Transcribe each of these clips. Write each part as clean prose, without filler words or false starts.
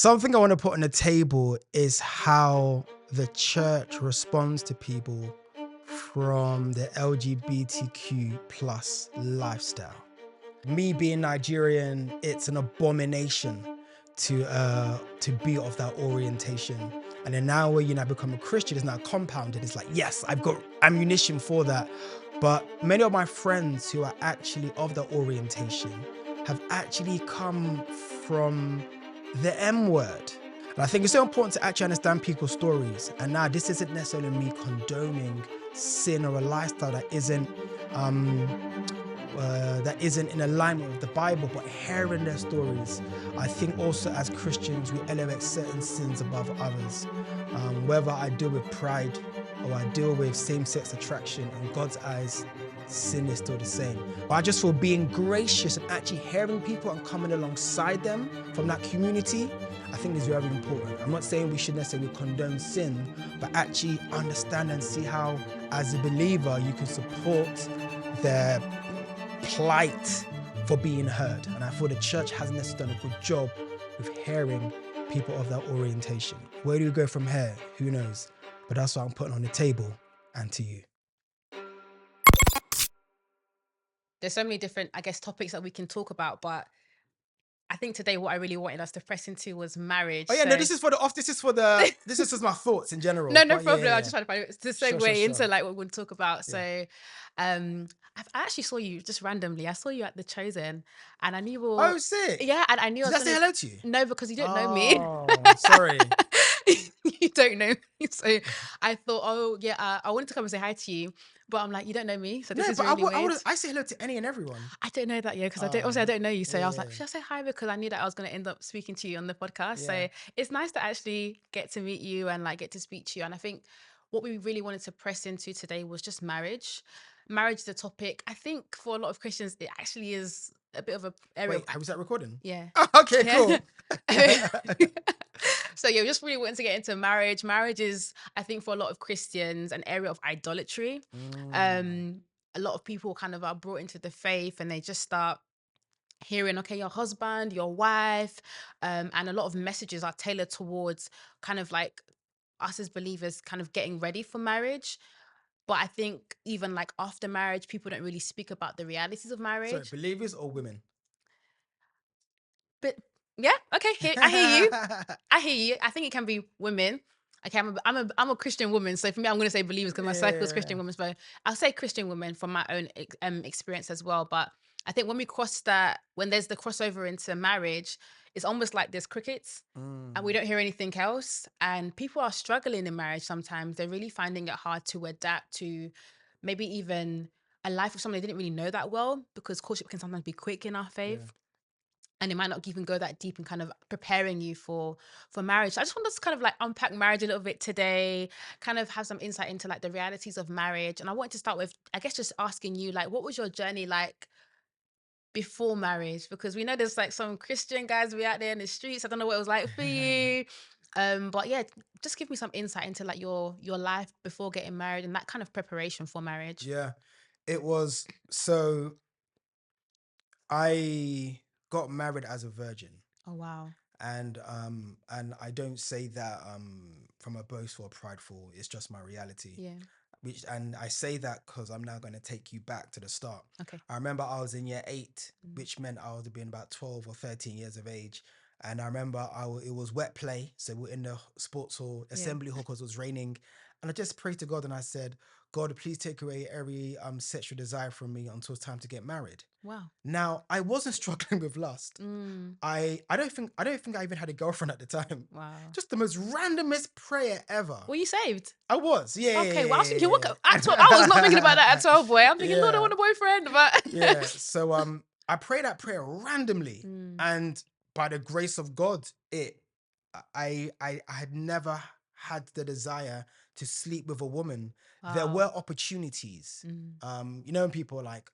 Something I want to put on the table is how the church responds to people from the LGBTQ plus lifestyle. Me being Nigerian, it's an abomination to be of that orientation. And then now when I become a Christian, it's now compounded. It's like, yes, I've got ammunition for that. But many of my friends who are actually of the orientation have actually come from the M word. And I think it's so important to actually understand people's stories. And now this isn't necessarily me condoning sin or a lifestyle that isn't in alignment with the Bible, but hearing their stories, I think also as Christians, we elevate certain sins above others. Whether I deal with pride or I deal with same-sex attraction, in God's eyes, sin is still the same. But I just feel being gracious and actually hearing people and coming alongside them from that community, I think is very important. I'm not saying we should necessarily condone sin, but actually understand and see how, as a believer, you can support their plight for being heard. And I feel the church hasn't necessarily done a good job with hearing people of that orientation. Where do we go from here? Who knows? But that's what I'm putting on the table and to you. There's so many different, I guess, topics that we can talk about, but I think today what I really wanted us to press into was marriage. Oh yeah, no, this is for the off. This is just my thoughts in general. No but problem. Yeah. I just trying to find it to segue Sure. into like what we're going to talk about. Yeah. So, I actually saw you just randomly. I saw you at The Chosen, and I knew you were. Oh, sick. Yeah, and I knew Did I I was say gonna. hello to you? No, because you don't know me. Oh, sorry. You don't know me, so I thought, oh yeah, I wanted to come and say hi to you, but I'm like, you don't know me, so this is really weird. I say hello to any and everyone. I don't know that yet because I don't know you, so I was like, Yeah. should I say hi, because I knew that I was going to end up speaking to you on the podcast. Yeah. So it's nice to actually get to meet you and like get to speak to you. And I think what we really wanted to press into today was just marriage. Marriage is a topic. I think for a lot of Christians, it actually is a bit of a area. Wait, was that recording? Yeah. Oh, okay, cool. So yeah, we just really wanted to get into marriage. Marriage is, I think, for a lot of Christians, an area of idolatry. A lot of people kind of are brought into the faith and they just start hearing, okay, your husband, your wife, and a lot of messages are tailored towards kind of like us as believers kind of getting ready for marriage. But I think even like after marriage, people don't really speak about the realities of marriage. Sorry, believers or women? But yeah, okay, I hear you. I hear you. I think it can be women. Okay, I'm a Christian woman, so for me, I'm going to say believers because my circle is Christian women. So I'll say Christian women from my own experience as well. But I think when when there's the crossover into marriage, it's almost like there's crickets, and we don't hear anything else. And people are struggling in marriage sometimes. They're really finding it hard to adapt to maybe even a life of someone they didn't really know that well, because courtship can sometimes be quick in our faith. Yeah. And it might not even go that deep in kind of preparing you for marriage. So I just want us to kind of like unpack marriage a little bit today, kind of have some insight into like the realities of marriage. And I wanted to start with, I guess, just asking you, like, what was your journey like before marriage? Because we know there's like some Christian guys we out there in the streets. I don't know what it was like for you. But yeah, just give me some insight into like your life before getting married and that kind of preparation for marriage. Yeah, it was. So I got married as a virgin. Oh, wow. And I don't say that from a boastful or prideful. It's just my reality. Yeah. And I say that because I'm now going to take you back to the start. Okay. I remember I was in year 8, which meant I would have been about 12 or 13 years of age. And I remember it was wet play. So we're in the sports hall, assembly hall, because it was raining. And I just prayed to God and I said, God, please take away every sexual desire from me until it's time to get married. Wow. Now, I wasn't struggling with lust. I don't think I even had a girlfriend at the time. Wow. Just the most randomest prayer ever. Were you saved? I was, yeah. Okay, well, I was thinking, at 12, I was not thinking about that at 12, boy. I'm thinking, Lord, I want a boyfriend, but yeah. So I prayed that prayer randomly, and by the grace of God, I had never had the desire to sleep with a woman. Wow. There were opportunities. You know, when people are like,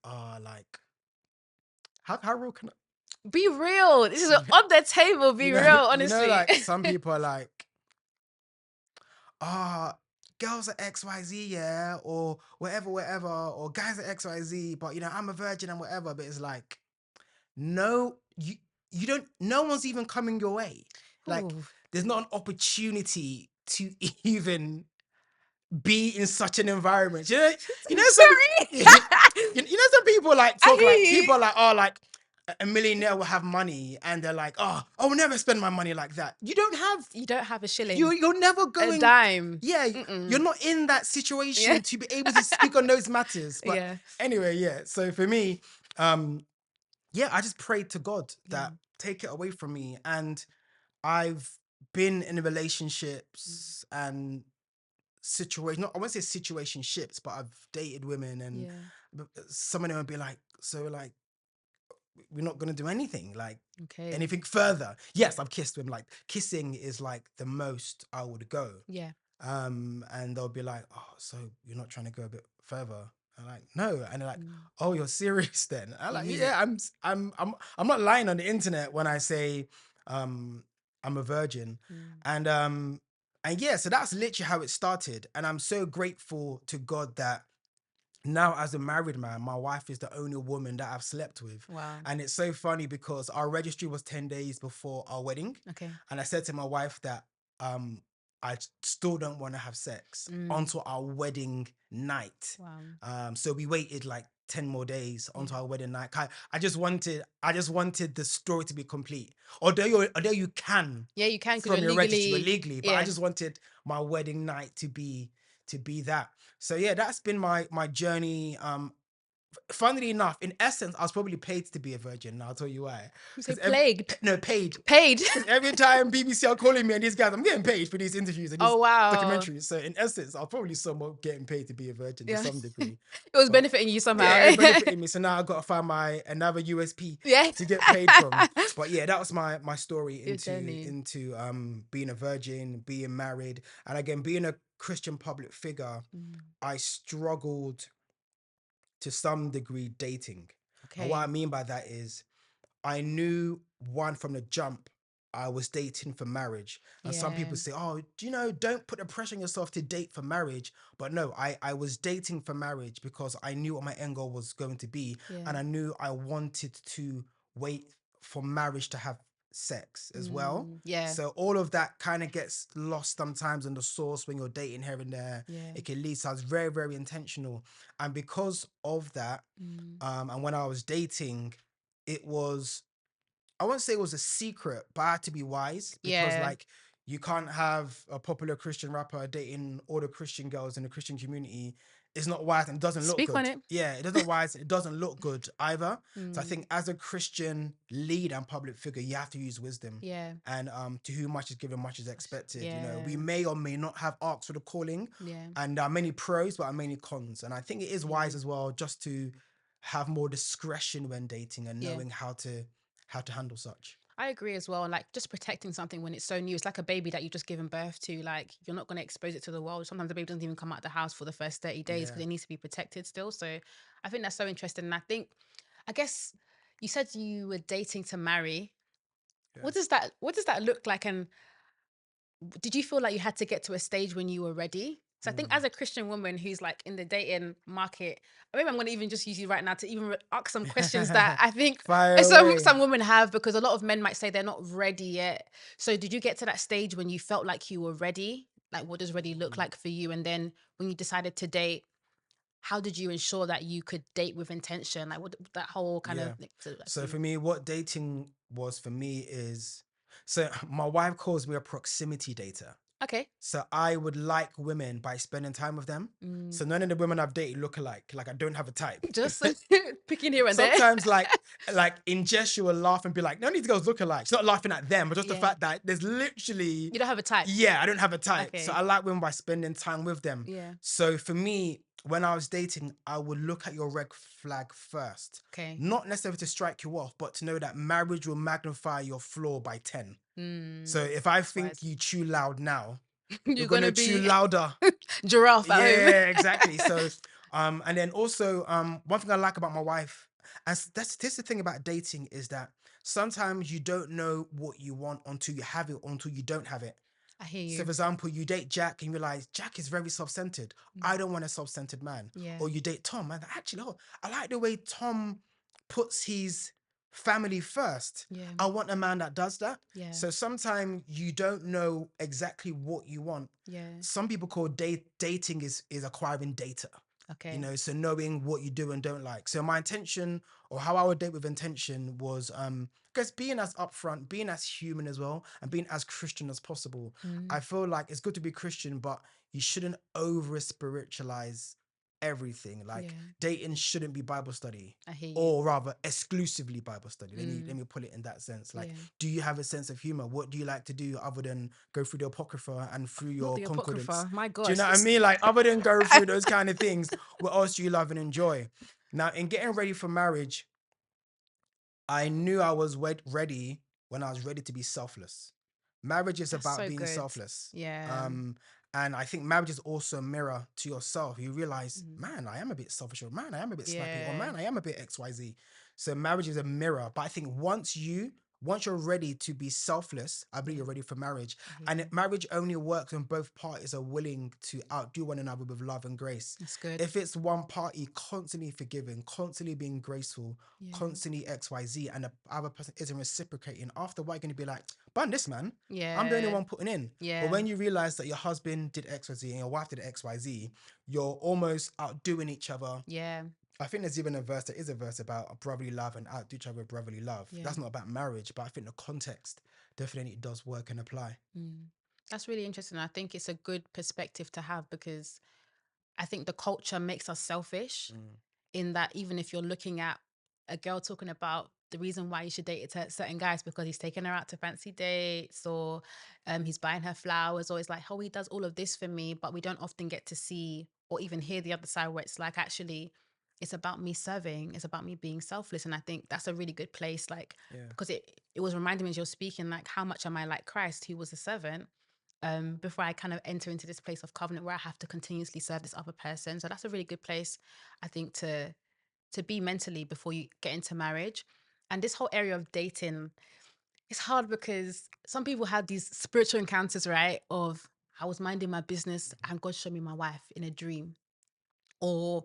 how real can I be real? This is on the table. Be real, honestly. You know, like some people are like, girls are XYZ, yeah, or whatever, or guys are XYZ, but I'm a virgin and whatever. But it's like, no, you don't. No one's even coming your way. Like, Ooh. there's not an opportunity to even be in such an environment. You know some Sorry. you know some people like I talk hear like you. people are like, oh, like a millionaire will have money and they're like, oh, I will never spend my money like that. You don't have You don't have a shilling, you're never a going. dime. Yeah, you're Mm-mm. not in that Yeah. situation to be able to speak on those matters. But Yeah. anyway, yeah. So for me, yeah, I just prayed to God Yeah. that take it away from me. And I've been in Mm. relationships and situation, not I won't say situationships, but I've dated women and Yeah. some of them would be like, so like we're not gonna do anything, like Okay. anything further. Yes, I've kissed women. Like kissing is like the most I would go. Yeah. And they'll be like, oh, so you're not trying to go a bit further? I'm like, no. And they're like, Mm. oh, you're serious then? I'm You like, mean it? yeah, I'm not lying on the internet when I say I'm a virgin. Mm. And yeah, so that's literally how it started. And I'm so grateful to God that now as a married man, my wife is the only woman that I've slept with. Wow. And it's so funny because our registry was 10 days before our wedding. Okay. And I said to my wife that um I still don't want to have sex Mm. until our wedding night. Wow. So we waited like 10 more days Yeah. onto our wedding night. I just wanted the story to be complete. Although you can Yeah, you can because from you're your registry legally. illegally, but I Yeah. just wanted my wedding night to be that. So yeah, that's been my journey. Funnily enough, in essence, I was probably paid to be a virgin. And I'll tell you why. You say Because plagued. no, paid. Paid. Because every time BBC are calling me and these guys, I'm getting paid for these interviews and these Oh wow. documentaries. So in essence, I'll probably somewhat getting paid to be a virgin to Yeah. some degree. It was But benefiting you somehow. yeah, it benefited me. So now I've got to find my another USP Yeah. to get paid from. But yeah, that was my story Your into journey. being a virgin, being married, and again being a Christian public figure. Mm. I struggled to some degree dating. And what I Okay. mean by that is I knew one from the jump I was dating for marriage. And some Yeah. people say, oh, don't put the pressure on yourself to date for marriage. But no, I was dating for marriage because I knew what my end goal was going to be. Yeah. And I knew I wanted to wait for marriage to have sex as well. Yeah. So all of that kind of gets lost sometimes in the source when you're dating here and there. Yeah. It can lead. So I was very, very intentional. And because of that, Mm. and when I was dating, it was, I won't say it was a secret, but I had to be wise because Yeah. like you can't have a popular Christian rapper dating all the Christian girls in the Christian community. It's not wise and it doesn't look Speak on good. it. Yeah, it doesn't wise. It doesn't look good either. So I Mm. think as a Christian lead and public figure, you have to use wisdom. Yeah. And to whom much is given, much is expected. You know, Yeah. we may or may not have arcs for the calling, Yeah. and there are many pros, but there are many cons. And I think it is wise Yeah. as well just to have more discretion when dating and Yeah. knowing how to handle such. I agree as well. And like just protecting something when it's so new. It's like a baby that you've just given birth to. Like you're not going to expose it to the world. Sometimes the baby doesn't even come out of the house for the first 30 days because Yeah, it needs to be protected still. So I think that's so interesting. And I guess you said you were dating to marry. yeah. What does that look like? And did you feel like you had to get to a stage when you were ready? So I think as Mm. a Christian woman who's like in the dating market, maybe I'm going to even just use you right now to even ask some questions that I think Fire some away. some women have, because a lot of men might say they're not ready yet. So did you get to that stage when you felt like you were ready? Like what does ready look Mm. like for you? And then when you decided to date, how did you ensure that you could date with intention? Like what that whole kind of Yeah. like, so that's So you. for me, what dating was for me is, so my wife calls me a proximity dater. Okay. So I would like women by spending time with them. Mm. So none of the women I've dated look alike. Like I don't have a type. Just picking here and there. Sometimes like in jest you will laugh and be like, none of these girls look alike. She's not laughing at them, but just the Yeah. fact that there's literally, You don't have a type. yeah, I don't have a type. So Okay. I like women by spending time with them. Yeah. So for me, when I was dating, I would look at your red flag first. Okay. Not necessarily to strike you off, but to know that marriage will magnify your flaw by 10. So if I That's think wise. you chew loud now, you're You're gonna gonna chew be louder. giraffe at home. Yeah, exactly. So and then also one thing I like about my wife, and that's the thing about dating, is that sometimes you don't know what you want until you have it, until you don't have it. I hear So you. for example, you date Jack and you realize Jack is very self-centered. I Mm. don't want a self-centered man. Yeah. Or you date Tom and actually, oh, I like the way Tom puts his family first. Yeah. I want a man that does that. Yeah. So sometimes you don't know exactly what you want. Yeah. Some people call dating is acquiring data. Okay. You know, so knowing what you do and don't like. So my intention, or how I would date with intention, was because being as upfront, being as human as well, and being as Christian as possible. I feel like it's good to be Christian, but you shouldn't over spiritualize everything. Like, Yeah. dating shouldn't be Bible study, I hear you. or rather exclusively Bible study. Let me put it in that sense. Like, Yeah. do you have a sense of humor? What do you like to do other than go through the Apocrypha and through Not your the concordance? Apocrypha. My Do you gosh. know what I mean? Like, other than go through those kind of things, what else do you love and enjoy? Now, in getting ready for marriage, I knew I was ready when I was ready to be selfless. Marriage is That's about so being good. selfless. Yeah. And I think marriage is also a mirror to yourself. You realize, man, I am a bit selfish, or man, I am a bit snappy, or Yeah. man, I am a bit XYZ. So marriage is a mirror. But I think once you're ready to be selfless, I believe Yeah. you're ready for marriage. I hear And you. marriage only works when both parties are willing to outdo one another with love and grace. That's good. If it's one party constantly forgiving, constantly being graceful, Yeah. constantly XYZ, and the other person isn't reciprocating, after a while, you're going to be like, ban this man. Yeah. I'm the only one putting in. Yeah. But when you realize that your husband did XYZ and your wife did XYZ, you're almost outdoing each other. Yeah. I think there's even a verse about brotherly love and outdo each other with brotherly love. Yeah. That's not about marriage, but I think the context definitely does work and apply. That's really interesting. I think it's a good perspective to have because I think the culture makes us selfish in that even if you're looking at a girl talking about the reason why you should date certain guys because he's taking her out to fancy dates or he's buying her flowers or it's like, oh, he does all of this for me, but we don't often get to see or even hear the other side where it's like, actually, it's about me serving, it's about me being selfless. And I think that's a really good place, like, because it was reminding me as you're speaking, like, how much am I like Christ, who was a servant? Before I kind of enter into this place of covenant where I have to continuously serve this other person. So that's a really good place, I think, to be mentally before you get into marriage. And this whole area of dating, it's hard because some people have these spiritual encounters, right? Of I was minding my business and God showed me my wife in a dream. Or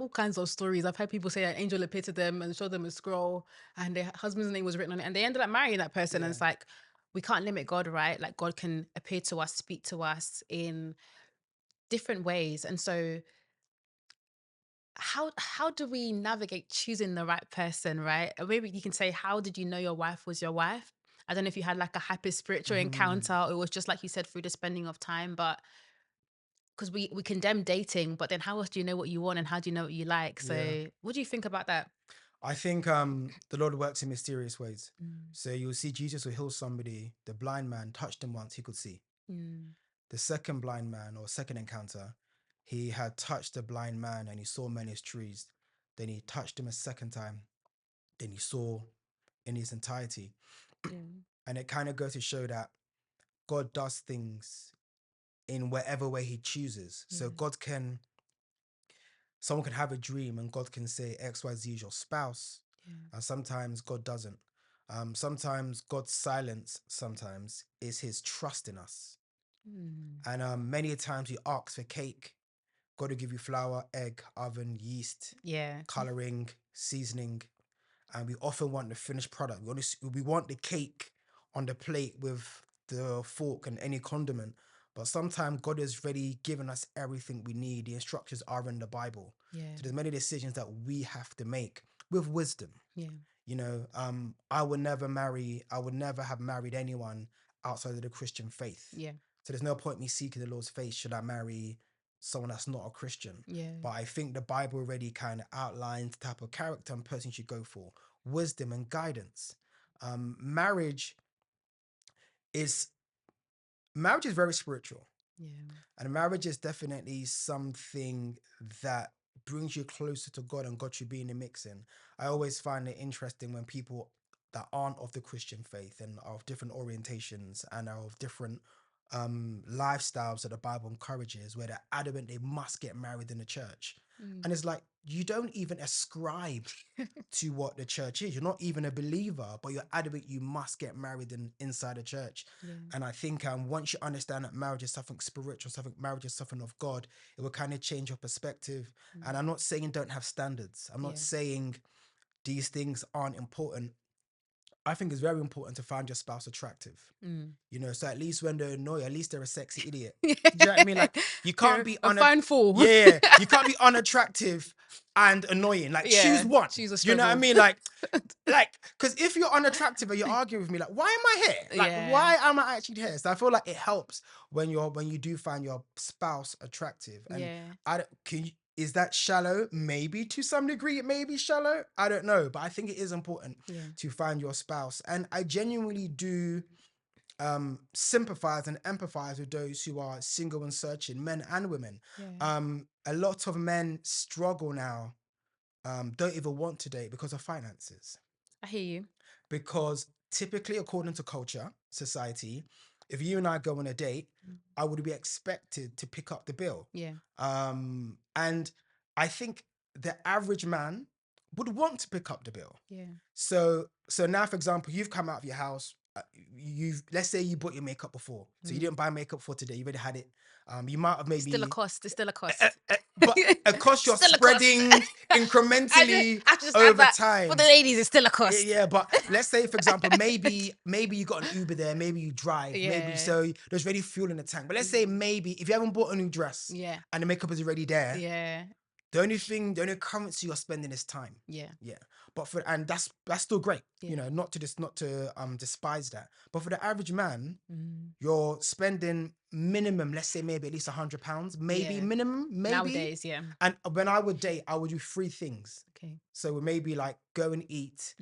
all kinds of stories. I've heard people say an angel appeared to them and showed them a scroll and their husband's name was written on it and they ended up marrying that person. And it's like, we can't limit God, right? Like God can appear to us, speak to us in different ways. And so how do we navigate choosing the right person, right? Or maybe you can say, how did you know your wife was your wife? I don't know if you had like a hyper spiritual encounter or it was just like you said through the spending of time, but because we condemn dating, but then how else do you know what you want and how do you know what you like? Yeah. So what do you think about that? I think the Lord works in mysterious ways. So you'll see Jesus will heal somebody. The blind man touched him once, he could see. Mm, The second blind man, or second encounter, he had touched the blind man and he saw many trees. Then he touched him a second time. Then he saw in his entirety. yeah. And it kind of goes to show that God does things in whatever way he chooses. So Yeah. someone can have a dream and God can say XYZ is your spouse. Yeah. And sometimes God doesn't. Sometimes God's silence sometimes is his trust in us. Mm, And many times you ask for cake, God will give you flour, egg, oven, yeast, yeah. coloring, seasoning, and we often want the finished product. We want the cake on the plate with the fork and any condiment. But sometimes God has already given us everything we need. The instructions are in the Bible. Yeah. So there's many decisions that we have to make with wisdom. Yeah. You know, I would never have married anyone outside of the Christian faith. Yeah. So there's no point me seeking the Lord's face should I marry someone that's not a Christian. Yeah. But I think the Bible already kind of outlines the type of character and person you should go for, wisdom and guidance. Marriage is very spiritual. Yeah. And marriage is definitely something that brings you closer to God, and God should be in the mixing. I always find it interesting when people that aren't of the Christian faith and are of different orientations and are of different lifestyles that the Bible encourages, where they're adamant they must get married in the church. And it's like, you don't even ascribe to what the church is. You're not even a believer, but you're adamant you must get married inside the church. Yeah. And I think once you understand that marriage is something spiritual, something marriage is something of God, it will kind of change your perspective. And I'm not saying don't have standards. I'm not Yeah. saying these things aren't important, I think it's very important to find your spouse attractive. You know, so at least when they're annoyed, at least they're a sexy idiot. Do you know what I mean? Like, you can't be a phone fool. yeah, you can't be unattractive and annoying. Like, choose one. Choose a You know what I struggle. mean? Like, because if you're unattractive and you're arguing with me, like, why am I here? Like, Yeah. why am I actually here? So I feel like it helps when you do find your spouse attractive. And Yeah. is that shallow? Maybe to some degree, it may be shallow. I don't know, but I think it is important to find your spouse. And I genuinely do sympathize and empathize with those who are single and searching, men and women. Yeah. A lot of men struggle now, don't even want to date because of finances. I hear you. Because typically, according to culture, society, if you and I go on a date, I would be expected to pick up the bill. Yeah. And I think the average man would want to pick up the bill. Yeah. So now, for example, you've come out of your house. Let's say you bought your makeup before, so you didn't buy makeup for today. You already had it. You might have maybe Still a cost. It's still a cost. but a cost you're Still a cost. spreading incrementally I just over that time. For the ladies, it's still a cost. Yeah, but let's say, for example, maybe you got an Uber there, maybe you drive, maybe so there's already fuel in the tank. But let's say maybe if you haven't bought a new dress, and the makeup is already there, the only currency you're spending is time. Yeah. But and that's still great. You know, not to despise that. But for the average man, you're spending minimum, let's say maybe at least £100, maybe minimum, maybe nowadays. Yeah. And when I would date, I would do 3 things. Okay. So maybe like go and eat,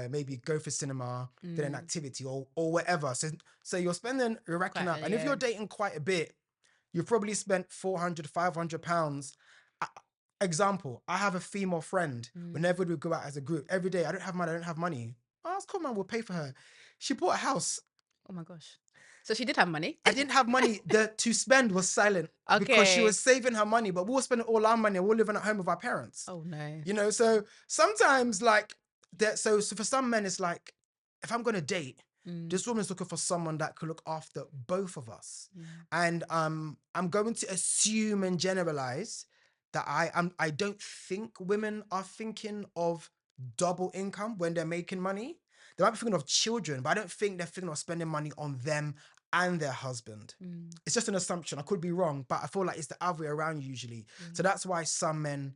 maybe go for cinema, then an activity or whatever. So you're racking up, and if you're dating quite a bit, you've probably spent £400, £500. Example, I have a female friend. Whenever we go out as a group, every day, I don't have money. Oh, that's cool, man. We'll pay for her. She bought a house. Oh my gosh. So she did have money. I didn't have money. The to spend was silent because she was saving her money, but we were spending all our money. We're living at home with our parents. Oh no. You know, so sometimes like that. So for some men, it's like, if I'm gonna date, this woman's looking for someone that could look after both of us. And I'm going to assume and generalize that I don't think women are thinking of double income when they're making money. They might be thinking of children, but I don't think they're thinking of spending money on them and their husband. It's just an assumption. I could be wrong, but I feel like it's the other way around usually. So that's why some men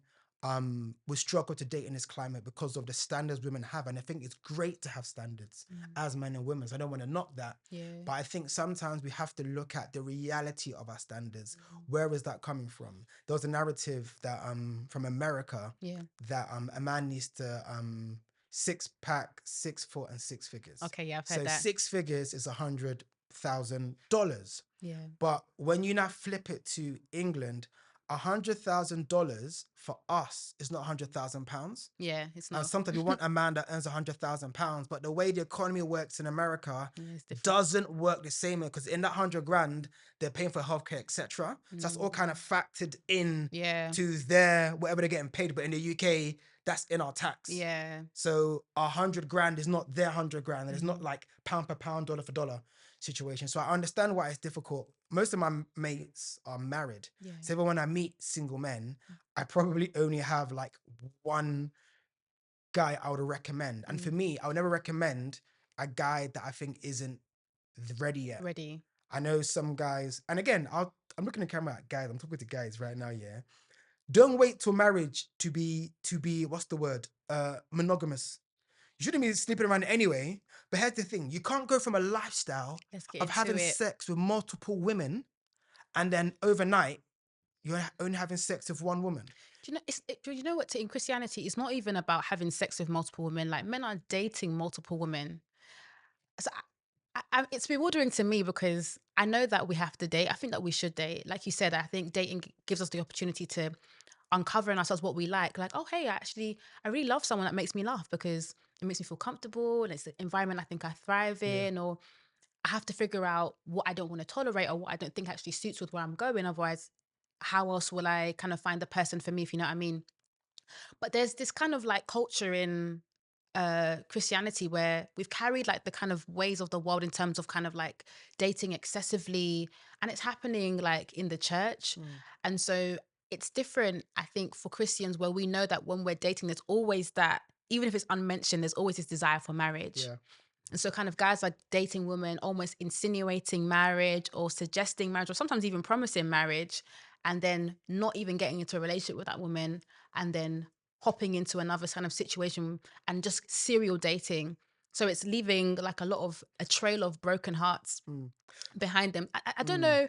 will struggle to date in this climate, because of the standards women have. And I think it's great to have standards as men and women. So I don't want to knock that. But I think sometimes we have to look at the reality of our standards. Where is that coming from? There was a narrative that from America that a man needs to 6-pack, 6 foot, and 6 figures. Okay, yeah, I've heard that. 6 figures is $100,000. Yeah. But when you now flip it to England, $100,000 for us is not £100,000. Yeah, it's not. And sometimes we want a man that earns £100,000, but the way the economy works in America doesn't work the same way, because in that $100,000 they're paying for healthcare, etc. So that's all kind of factored in to their whatever they're getting paid. But in the UK, that's in our tax. Yeah. So $100,000 is not their $100,000, and it's not like pound per pound, dollar for dollar situation. So I understand why it's difficult. Most of my mates are married. So even when I meet single men, I probably only have like one guy I would recommend. And for me, I would never recommend a guy that I think isn't ready yet. I know some guys, and again, I'm looking at the camera at guys. I'm talking to guys right now. Yeah, don't wait till marriage to be what's the word? Monogamous. You shouldn't be sleeping around anyway. But here's the thing: you can't go from a lifestyle of having sex with multiple women, and then overnight you're only having sex with one woman. Do you know what? In Christianity, it's not even about having sex with multiple women. Like, men are dating multiple women. So it's bewildering to me, because I know that we have to date. I think that we should date. Like you said, I think dating gives us the opportunity to uncover in ourselves what we like. Like, oh, hey, I really love someone that makes me laugh, because it makes me feel comfortable, and it's the environment I think I thrive in. Or I have to figure out what I don't want to tolerate, or what I don't think actually suits with where I'm going. Otherwise, how else will I kind of find the person for me, if you know what I mean? But there's this kind of like culture in Christianity where we've carried like the kind of ways of the world in terms of kind of like dating excessively, and it's happening like in the church. And so it's different, I think, for Christians, where we know that when we're dating, there's always that even if it's unmentioned, there's always this desire for marriage. Yeah. And so kind of guys are dating women, almost insinuating marriage or suggesting marriage or sometimes even promising marriage, and then not even getting into a relationship with that woman, and then hopping into another kind of situation and just serial dating. So it's leaving like a trail of broken hearts Mm. behind them. I don't Mm. know.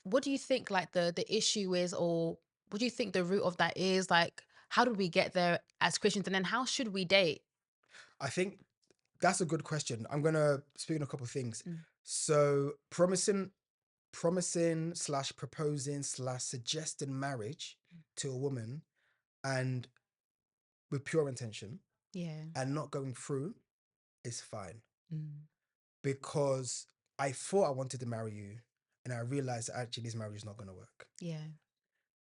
What do you think like the issue is, or what do you think the root of that is? Like, how did we get there as Christians, and then how should we date? I think that's a good question. I'm gonna speak on a couple of things. Mm. So promising slash proposing slash suggesting marriage to a woman and with pure intention Yeah. and not going through is fine, Mm. because I thought I wanted to marry you and I realized that actually this marriage is not going to work. Yeah.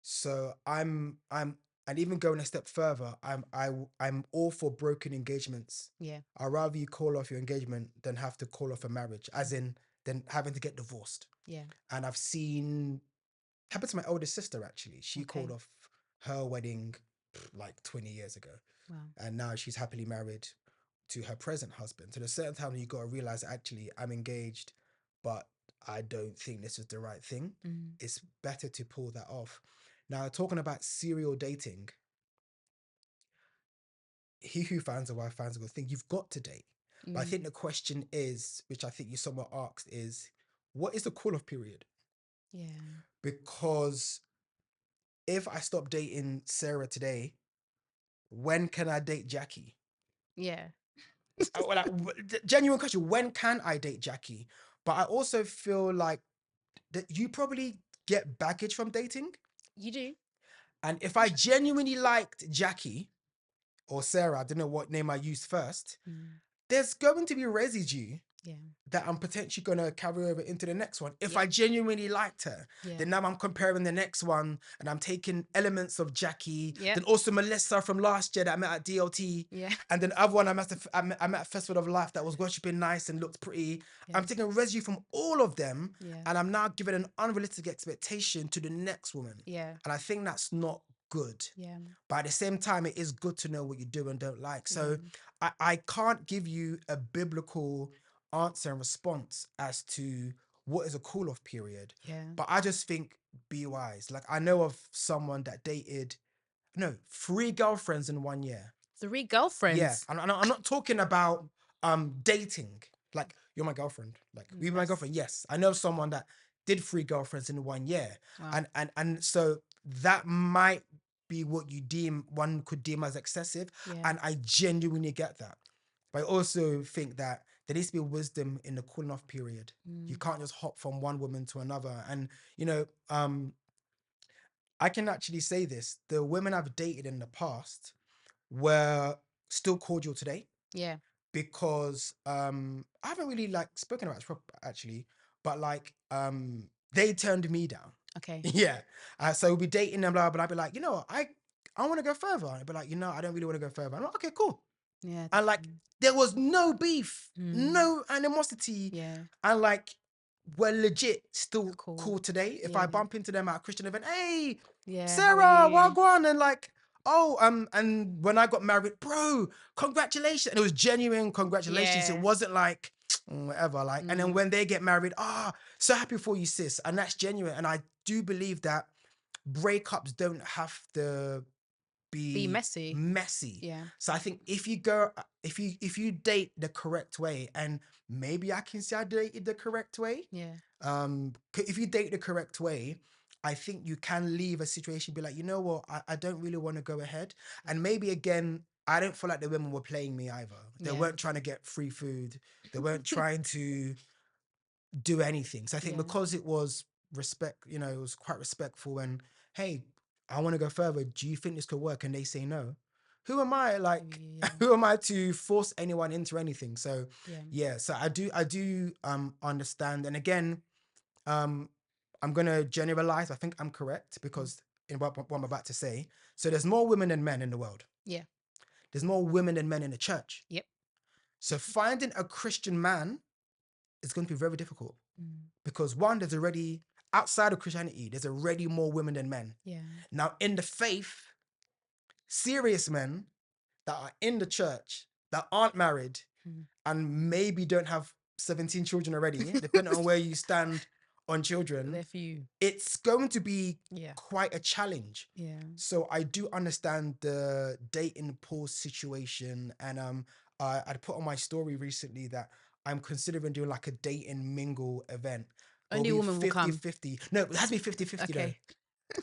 So I'm and even going a step further, I'm all for broken engagements. Yeah. I'd rather you call off your engagement than have to call off a marriage, as in than having to get divorced. Yeah. And I've seen happened to my oldest sister actually. She Okay. called off her wedding like 20 years ago, Wow. and now she's happily married to her present husband. So there's a certain time you got to realize actually I'm engaged, but I don't think this is the right thing. Mm. It's better to pull that off. Now, talking about serial dating, he who finds a wife finds a good thing. You've got to date. But I think Mm. the question is, which I think you somewhat asked, is what is the call off period? Yeah. Because if I stop dating Sarah today, when can I date Jackie? Yeah. Genuine question. When can I date Jackie? But I also feel like that you probably get baggage from dating. You do. And if I genuinely liked Jackie or Sarah, I don't know what name I used first, Mm. there's going to be residue Yeah. that I'm potentially going to carry over into the next one. If Yep. I genuinely liked her, Yeah. then now I'm comparing the next one and I'm taking elements of Jackie, Yep. then also Melissa from last year that I met at DLT, Yeah. and then other one I met at Festival of Life that was worshiping nice and looked pretty. Yeah. I'm taking residue from all of them, Yeah. and I'm now giving an unrealistic expectation to the next woman. Yeah. And I think that's not good. Yeah. But at the same time, it is good to know what you do and don't like. So Yeah. I can't give you a biblical answer and response as to what is a cool off period. Yeah. But I just think be wise. Like I know of someone that dated, no, 3 girlfriends in 1 year. 3 Yeah. girlfriends. And I'm not talking about dating. Like you're my girlfriend. Like we were my That's girlfriend. Yes. I know someone that did 3 girlfriends in 1 year. wow. And so that might be what one could deem as excessive. Yeah. And I genuinely get that. But I also think that there needs to be wisdom in the cooling off period. You Mm. can't just hop from one woman to another. And I can actually say this: the women I've dated in the past were still cordial today, Yeah. because I haven't really like spoken about it actually, but like they turned me down. Okay. Yeah. So we'll be dating them, blah, but I'd be like, I want to go further. I'd be like, I don't really want to go further. I'm like, okay, cool. Yeah. And like there was no beef, Mm. no animosity, Yeah. and like we're legit still Cool. cool today. If Yeah. I bump into them at a Christian event, hey, Yeah. How Sarah, are you? wagwan, and like, oh, and when I got married, bro, congratulations. And it was genuine congratulations. It Yeah. wasn't like whatever. Like, and then Mm. when they get married, so happy for you, sis. And that's genuine. And I do believe that breakups don't have to Be be messy. messy. Yeah. So I think if you date the correct way, and maybe I can say I dated the correct way. Yeah. If you date the correct way, I think you can leave a situation, be like, you know what, I don't really want to go ahead. And maybe again, I don't feel like the women were playing me either. They Yeah. weren't trying to get free food. They weren't trying to do anything. So I think Yeah. because it was respect, it was quite respectful. And hey, I want to go further. Do you think this could work? And they say no. Who am I? Like, Yeah. who am I to force anyone into anything? So Yeah. yeah. So I do understand. And again, um, I'm gonna generalize. I think I'm correct because in what I'm about to say. So there's more women than men in the world. Yeah. There's more women than men in the church. Yep. So finding a Christian man is going to be very difficult. Mm. Because one, there's already outside of Christianity, there's already more women than men. Yeah. Now, in the faith, serious men, that are in the church that aren't married and maybe don't have 17 children already, depending on where you stand on children, They're few. it's going to be Yeah. quite a challenge. Yeah. So I do understand the dating pool situation, and I put on my story recently that I'm considering doing like a dating mingle event. Only It'll be women will come. 50-50. No, it has to be 50-50 though. Okay.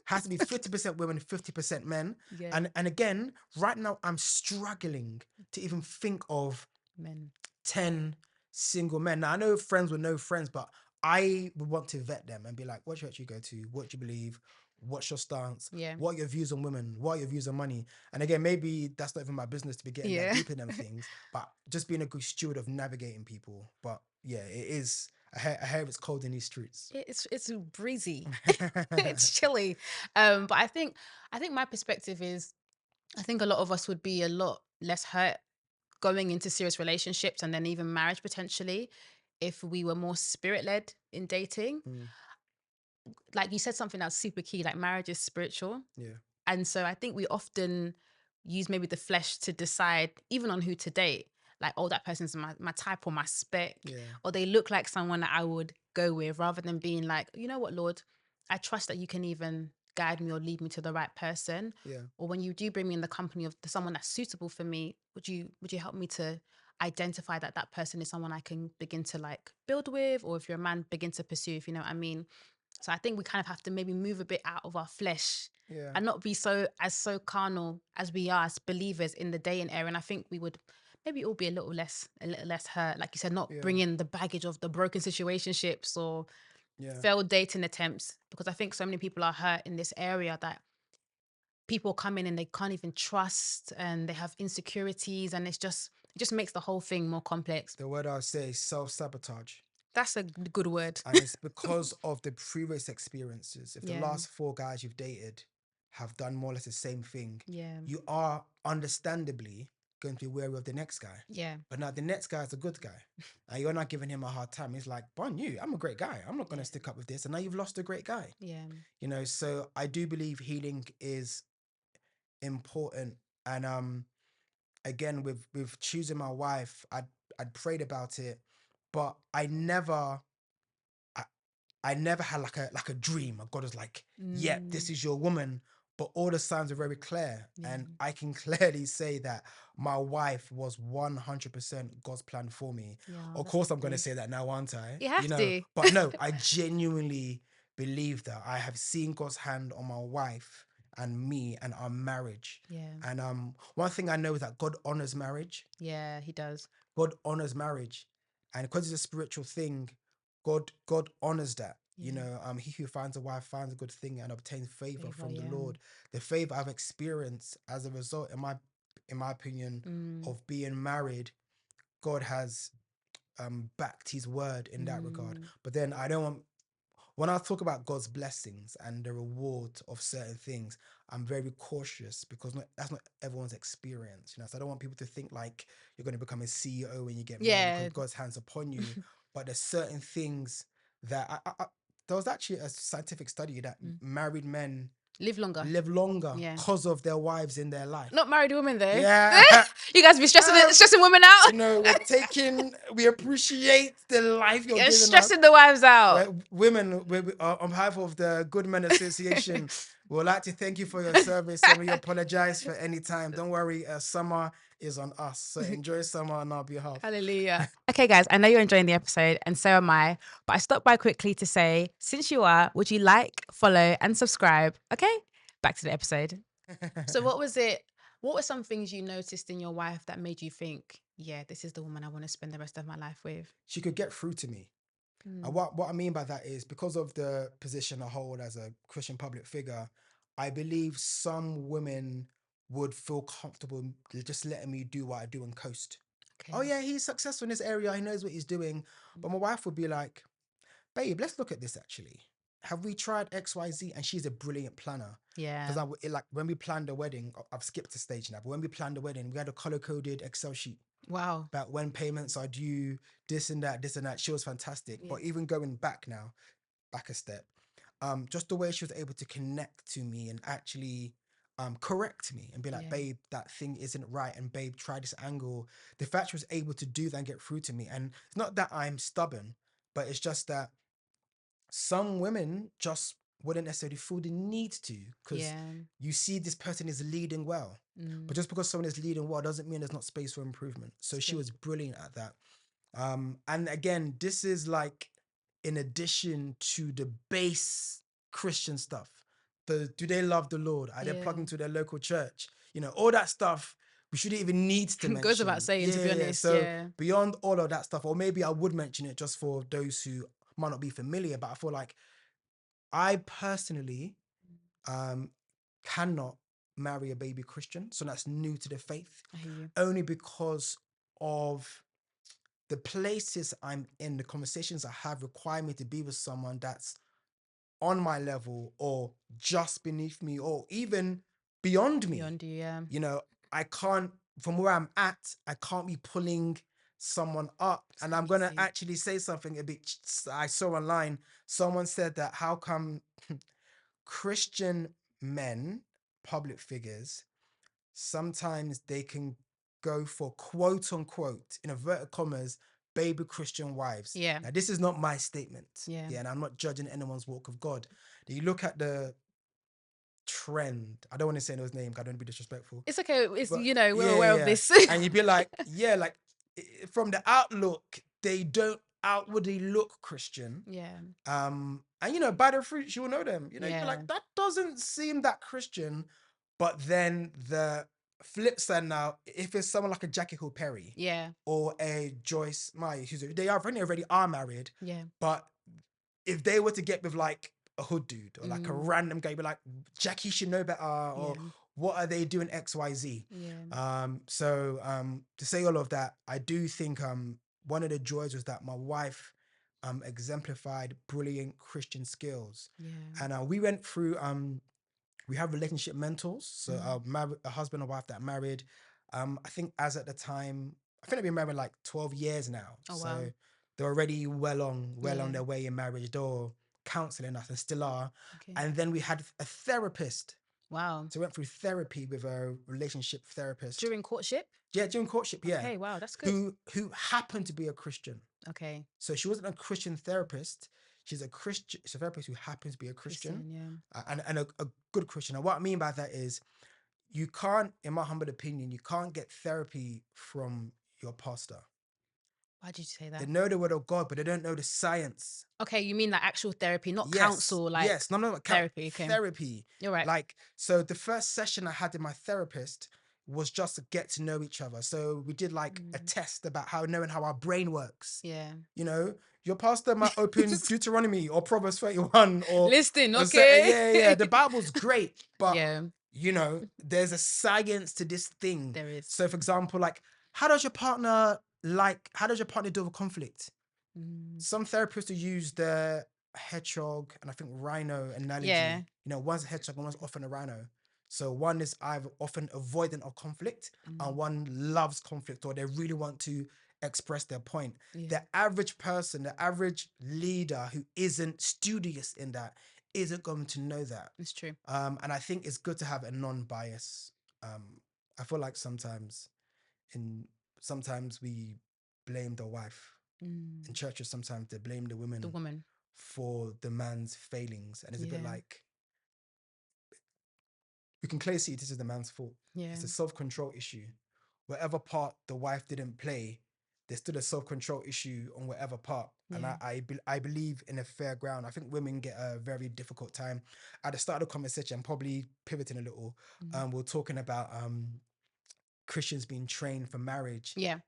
Has to be 50% women, 50% men. Yeah. And again, right now I'm struggling to even think of Men. 10 single men. Now I know friends with no friends, but I would want to vet them and be like, what church you go to? What do you believe? What's your stance? Yeah. What are your views on women? What are your views on money? And again, maybe that's not even my business to be getting that Yeah. deep in them things, but just being a good steward of navigating people. But yeah, it is. I hear it's cold in these streets. It's breezy. It's chilly. But I think my perspective is, I think a lot of us would be a lot less hurt going into serious relationships and then even marriage potentially if we were more spirit led in dating. Like you said something that's super key, like marriage is spiritual. Yeah. And so I think we often use maybe the flesh to decide even on who to date. Like, oh, that person's my type or my spec, Yeah. or they look like someone that I would go with, rather than being like, you know what, Lord, I trust that you can even guide me or lead me to the right person. Yeah. Or when you do bring me in the company of someone that's suitable for me, would you help me to identify that that person is someone I can begin to like build with, or if you're a man, begin to pursue, if you know what I mean. So I think we kind of have to maybe move a bit out of our flesh, Yeah. and not be so carnal as we are as believers in the dating era. And I think we would maybe all be a little less hurt, like you said, not Yeah. bring in the baggage of the broken situationships or Yeah. failed dating attempts, because I think so many people are hurt in this area that people come in and they can't even trust and they have insecurities, and it just makes the whole thing more complex. The word I would say is self-sabotage. That's a good word. And it's because of the previous experiences. If the Yeah. last 4 guys you've dated have done more or less the same thing, Yeah. you are understandably going to be wary of the next guy. Yeah. But now the next guy is a good guy. And you're not giving him a hard time. He's like, Bon, I'm a great guy. I'm not going to stick up with this. And now you've lost a great guy. Yeah. You know, so I do believe healing is important. And again, with choosing my wife, I'd prayed about it, but I never had like a dream. God was like, yeah, this is your woman. But all the signs are very clear. And I can clearly say that my wife was 100% God's plan for me. Yeah, Of that's course, I'm going to lovely. say that now, aren't I? You have to. But no, I genuinely believe that I have seen God's hand on my wife and me and our marriage. Yeah. And one thing I know is that God honors marriage. Yeah, he does. God honors marriage. And because it's a spiritual thing, God honors that. You know, he who finds a wife finds a good thing and obtains favor from the Lord. The favor I've experienced as a result, in my opinion, of being married, God has backed his word in that regard. But then I don't want, when I talk about God's blessings and the reward of certain things, I'm very cautious because that's not everyone's experience. You know, so I don't want people to think like you're going to become a CEO when you get married because God's hands upon you. But there's certain things that there was actually a scientific study that married men Live longer. Yeah. because of their wives in their life. Not married women though. Yeah. You guys be stressing women out. You know, we appreciate the life you're You're giving stressing us. the wives out. Women, on behalf of the Good Men Association, we would like to thank you for your service, and we apologize for any time. Don't worry, summer is on us. So enjoy summer on our behalf. Hallelujah. Okay, guys, I know you're enjoying the episode, and so am I. But I stopped by quickly to say, since you are, would you like, follow, and subscribe? Okay, back to the episode. So, what was it? What were some things you noticed in your wife that made you think, yeah, this is the woman I want to spend the rest of my life with? She could get through to me. And what I mean by that is because of the position I hold as a Christian public figure, I believe some women would feel comfortable just letting me do what I do and coast. Okay. Oh yeah, he's successful in this area. He knows what he's doing. But my wife would be like, babe, let's look at this actually. Have we tried XYZ? And she's a brilliant planner. Yeah. Because like when we planned the wedding, I've skipped a stage now, but when we planned the wedding, we had a color-coded Excel sheet. Wow. About when payments are due, this and that. She was fantastic. Yeah. But even going back a step, just the way she was able to connect to me and actually correct me and be like, Yeah. babe, that thing isn't right, and babe, try this angle. The fact she was able to do that and get through to me, and it's not that I'm stubborn, but it's just that some women just wouldn't necessarily feel the need to, because Yeah. you see this person is leading well. But Mm. just because someone is leading well doesn't mean there's not space for improvement. So It's she good. was brilliant at that. And again, this is like in addition to the base Christian stuff. Do they love the Lord? Are they Yeah. plugged into their local church? You know, all that stuff we shouldn't even need to Goes without mention. saying, Yeah, to be yeah, yeah. honest. So Yeah. beyond all of that stuff, or maybe I would mention it just for those who might not be familiar, but I feel like I personally um cannot marry a baby Christian, so that's new to the faith, I hear you. only because of the places I'm in, the conversations I have require me to be with someone that's on my level or just beneath me or even beyond me. Beyond you, yeah. You know, I can't, from where I'm at, I can't be pulling someone up. It's And not I'm going to easy. actually say something a bit, I saw online, someone said that how come Christian men, public figures, sometimes they can go for quote unquote, in inverted commas, baby Christian wives. Yeah. Now, this is not my statement. Yeah. Yeah, and I'm not judging anyone's walk of God. You look at the trend. I don't want to say those names. I don't want to be disrespectful. It's okay. It's, But we're yeah, aware yeah, of yeah. this. And you'd be like, yeah, like from the outlook, they don't outwardly look Christian. Yeah. And you know, by the fruits you'll know them. You know, you'd be Yeah. like, that doesn't seem that Christian. But then the flip side now, if it's someone like a Jackie Hill Perry Yeah. or a Joyce Meyer, they are already are married, Yeah. but if they were to get with like a hood dude or like a Mm. random guy, be like, Jackie should know better, or Yeah. what are they doing XYZ? Yeah. So to say all of that, I do think one of the joys was that my wife exemplified brilliant Christian skills. Yeah. And we went through we have relationship mentors, so a husband and wife that married. I think as at the time, I think they've been married like 12 years now. Oh, So wow. they're already well on Yeah. their way in marriage. They were counseling us and still are. Okay. And then we had a therapist. Wow. So we went through therapy with a relationship therapist. During courtship? Yeah, during courtship, yeah. Okay, wow, that's good. Who happened to be a Christian. Okay. So she wasn't a Christian therapist. She's a Christian. She's a therapist who happens to be a Christian, Yeah. and a good Christian. And what I mean by that is, you can't, in my humble opinion, you can't get therapy from your pastor. Why did you say They that? know the word of God, but they don't know the science. Okay, you mean like actual therapy, not Yes, counsel, like yes, no, therapy. Okay. therapy. You're right. Like, so the first session I had with my therapist was just to get to know each other. So we did like a test about knowing how our brain works. Yeah. You know, your pastor might open Deuteronomy or Proverbs 31 or Listen, or okay. yeah. The Bible's great, but Yeah. you know, there's a science to this thing. There is. So, for example, like, how does your partner deal with conflict? Some therapists will use the hedgehog and I think rhino analogy. Yeah. You know, one's a hedgehog and one's often a rhino. So one is either often avoidant of conflict and one loves conflict, or they really want to express their point. Yeah. The average person, the average leader who isn't studious in that isn't going to know that. It's true. And I think it's good to have a non-bias. I feel like sometimes we blame the wife. In churches, sometimes they blame the woman for the man's failings, and it's a bit like, we can clearly see this is the man's fault. Yeah. It's a self-control issue. Whatever part the wife didn't play, there's still a self-control issue on whatever part. Yeah. And I believe in a fair ground. I think women get a very difficult time. At the start of the conversation, I'm probably pivoting a little. We're talking about Christians being trained for marriage. Yeah.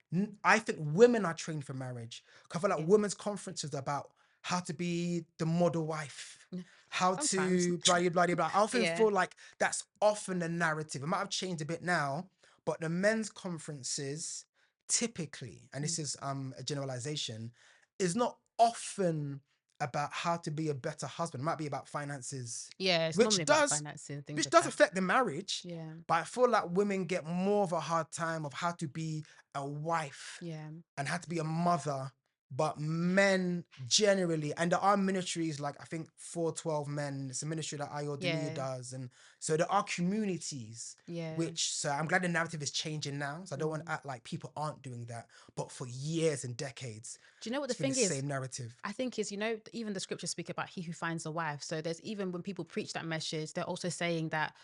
I think women are trained for marriage. I feel like women's conferences are about how to be the model wife, how Sometimes. to blah, blah, blah. I often Yeah. feel like that's often the narrative. It might have changed a bit now, but the men's conferences typically, and this is a generalization, is not often about how to be a better husband. It might be about finances. Yeah, it's which normally about does financing things which like does that. affect the marriage. Yeah. But I feel like women get more of a hard time of how to be a wife Yeah. and how to be a mother But men generally, and there are ministries like I think 412 Men, it's a ministry that Ayodele Yeah. does. And so there are communities Yeah. which, so I'm glad the narrative is changing now. So I don't want to act like people aren't doing that. But for years and decades, Do you know what the it's been the thing is? same narrative. I think is, even the scriptures speak about he who finds a wife. So there's, even when people preach that message, they're also saying that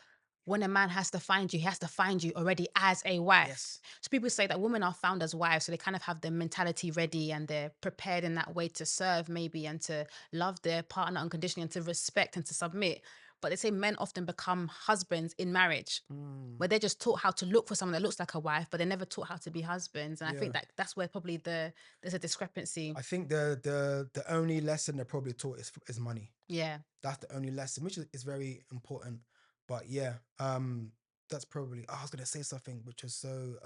when a man has to find you, he has to find you already as a wife. Yes. So people say that women are found as wives, so they kind of have their mentality ready and they're prepared in that way to serve maybe and to love their partner unconditionally and to respect and to submit. But they say men often become husbands in marriage, where they're just taught how to look for someone that looks like a wife, but they're never taught how to be husbands. And I think Yeah. that that's where probably there's a discrepancy. I think the only lesson they're probably taught is money. Yeah. That's the only lesson, which is very important. But yeah, that's probably. I was gonna say something which was so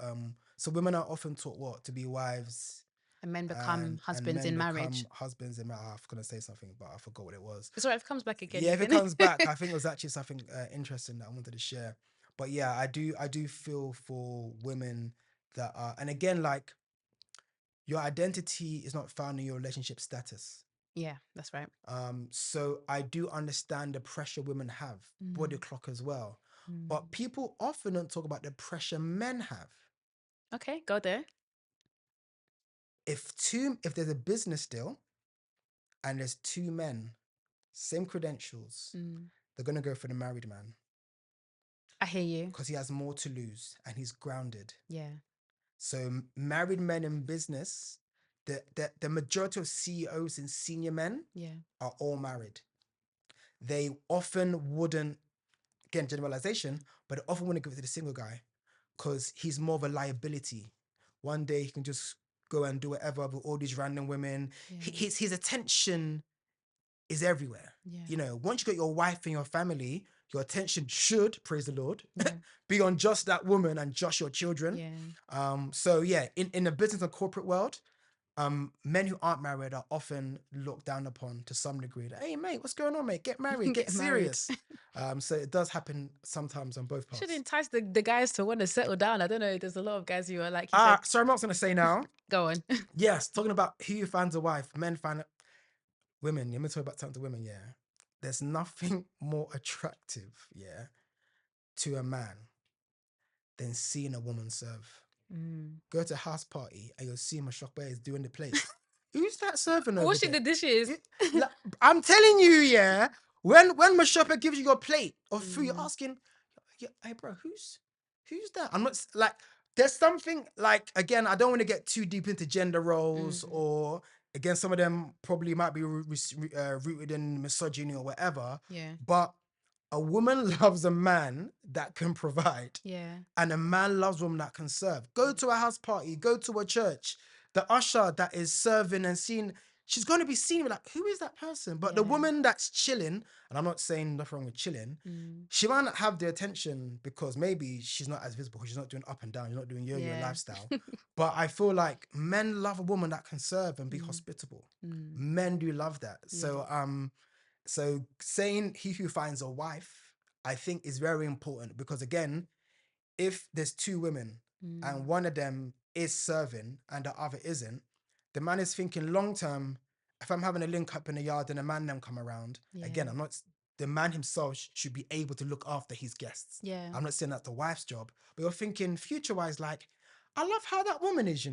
women are often taught what to be wives, And men become and husbands men in become marriage. husbands. And I was gonna say something, but I forgot what it was. It's all right if it comes back again, Yeah, you if it can. comes back, I think it was actually something interesting that I wanted to share. But yeah, I do feel for women that are, and again, like your identity is not found in your relationship status. Yeah, that's right. So I do understand the pressure women have, body clock as well. But people often don't talk about the pressure men have. Okay, go there. If there's a business deal and there's two men, same credentials, they're gonna go for the married man I hear you. because he has more to lose and he's grounded. Yeah. So married men in business, the majority of CEOs and senior men Yeah. are all married. They often wouldn't, again, generalization, but they often want to give it to the single guy because he's more of a liability. One day he can just go and do whatever with all these random women. Yeah. His attention is everywhere. Yeah. Once you got your wife and your family, your attention should, praise the Lord, Yeah. be on just that woman and just your children. Yeah. So yeah, in the business and corporate world, men who aren't married are often looked down upon to some degree. Like, hey mate, what's going on, mate? Get married, get Get married. serious. So it does happen sometimes on both Should parts. entice the guys to want to settle down. I don't know. There's a lot of guys who are like you said. Sorry, I'm not gonna say now. Go on. Yes, talking about who finds a wife, men find women. Let me talk about time to women. Yeah, there's nothing more attractive, yeah, to a man than seeing a woman serve. Go to a house party and you'll see Mashokbe is doing the plates. Who's that serving over Washing there? the dishes. Like, I'm telling you, yeah. When Mashokbe gives you your plate of food, you're asking, yeah, hey bro, who's that? I'm not like there's something like, again, I don't want to get too deep into gender roles, or again, some of them probably might be rooted in misogyny or whatever. Yeah. But a woman loves a man that can provide, Yeah. and a man loves a woman that can serve. Go to a house party, go to a church. The usher that is serving and seeing, she's going to be seen with like, who is that person? But the Yeah. woman that's chilling, and I'm not saying nothing wrong with chilling, she might not have the attention because maybe she's not as visible, she's not doing up and down, you're not doing yo-yo Yeah. lifestyle. But I feel like men love a woman that can serve and be hospitable. Men do love that. So saying he who finds a wife, I think is very important because, again, if there's two women and one of them is serving and the other isn't, the man is thinking long term. If I'm having a link up in the yard and a man then come around, again, I'm not. The man himself should be able to look after his guests. Yeah. I'm not saying that's the wife's job, but you're thinking future wise, like, I love how that woman is.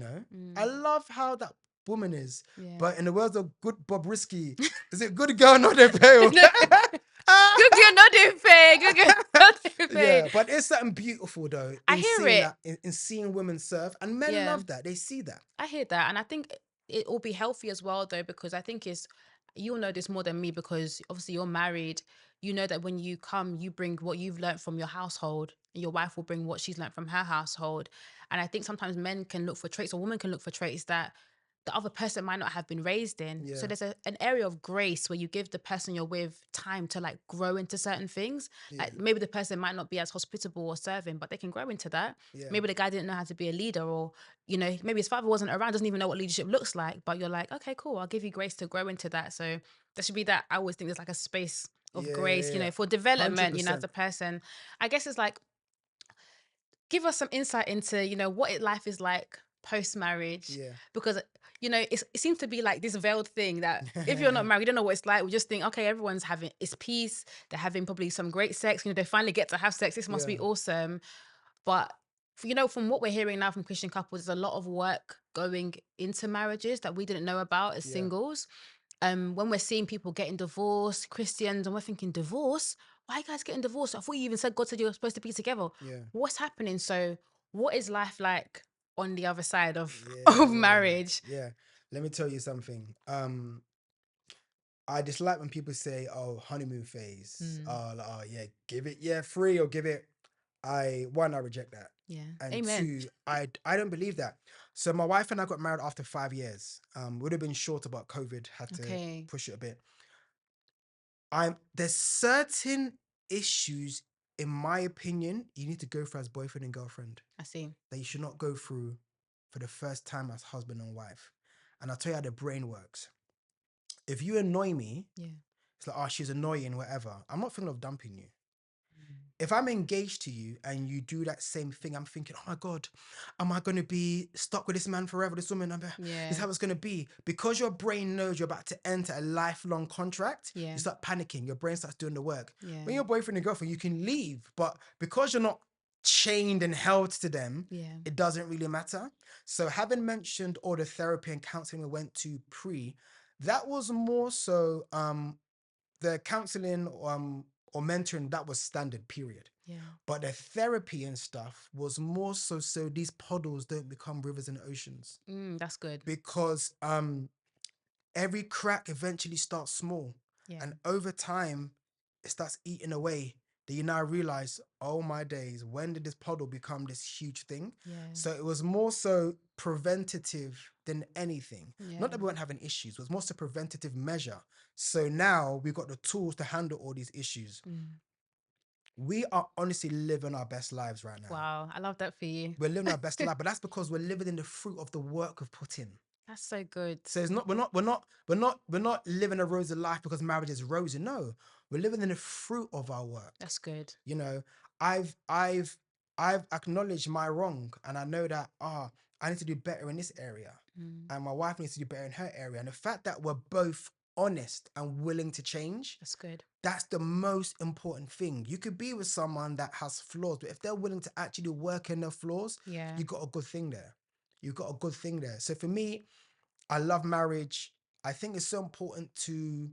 I love how that woman is. Yeah. But in the words of good Bob Risky, is it good girl not a pale? Good girl, not doing fair. Good girl, not doing fair. Yeah, but it's something beautiful though I in hear seeing it. that, in seeing women serve, and men Yeah. love that. They see that. I hear that, and I think it will be healthy as well, though, because I think you'll know this more than me because obviously you're married. You know that when you come, you bring what you've learned from your household, and your wife will bring what she's learned from her household. And I think sometimes men can look for traits, or women can look for traits that the other person might not have been raised in. So Yeah. there's an area of grace where you give the person you're with time to like grow into certain things. Yeah. Like maybe the person might not be as hospitable or serving, but they can grow into that. Yeah. Maybe the guy didn't know how to be a leader, or maybe his father wasn't around, doesn't even know what leadership looks like. But you're like, okay, cool, I'll give you grace to grow into that. So there should be that. I always think there's like a space of grace, Yeah. for development. 100%. As a person, I guess it's like give us some insight into what life is like post marriage, Yeah. because it seems to be like this veiled thing that if you're not married, you don't know what it's like. We just think, okay, everyone's having it's peace. They're having probably some great sex. They finally get to have sex. This must be Yeah. awesome. But from what we're hearing now from Christian couples, there's a lot of work going into marriages that we didn't know about as Yeah. singles. When we're seeing people getting divorced, Christians, and we're thinking, divorce? Why are you guys getting divorced? I thought you even said God said you were supposed to be together. Yeah. What's happening? So, what is life like on the other side of of Yeah. marriage? Yeah. Let me tell you something. I dislike when people say, "Oh, honeymoon phase." Mm, Like, oh yeah, give it free or give it. I reject that, yeah. and Amen. two, I don't believe that. So my wife and I got married after 5 years. Would have been shorter, but COVID had to Okay. push it a bit. There's certain issues, in my opinion, you need to go through as boyfriend and girlfriend I see. that you should not go through for the first time as husband and wife. And I'll tell you how the brain works. If you annoy me, Yeah. it's like, oh, she's annoying, whatever. I'm not thinking of dumping you. Mm. If I'm engaged to you and you do that same thing, I'm thinking, oh my God, am I going to be stuck with this man forever? This woman, this Yeah. is how it's going to be. Because your brain knows you're about to enter a lifelong contract, Yeah. you start panicking. Your brain starts doing the work. Yeah. When you're boyfriend and girlfriend, you can leave. But because you're not chained and held to them, Yeah. it doesn't really matter. So having mentioned all the therapy and counseling we went to that was more so the counseling or mentoring, that was standard, period. Yeah. But the therapy and stuff was more so these puddles don't become rivers and oceans. That's good. Because every crack eventually starts small. Yeah. And over time, it starts eating away. That you now realize, oh my days, when did this puddle become this huge thing? Yeah. So it was more so preventative than anything. Yeah. Not that we weren't having issues, it was more so preventative measure. So now we've got the tools to handle all these issues. We are honestly living our best lives right now. Wow, I love that for you. We're living our best life, but that's because we're living in the fruit of the work we've put in. That's so good. So it's not we're not living a rosy life because marriage is rosy. No, we're living in the fruit of our work. That's good. I've acknowledged my wrong, and I know that I need to do better in this area, and my wife needs to do better in her area. And the fact that we're both honest and willing to change, That's good. that's the most important thing. You could be with someone that has flaws, but if they're willing to actually work in their flaws, Yeah. you got a good thing there. You've got a good thing there. So for me, I love marriage. I think it's so important to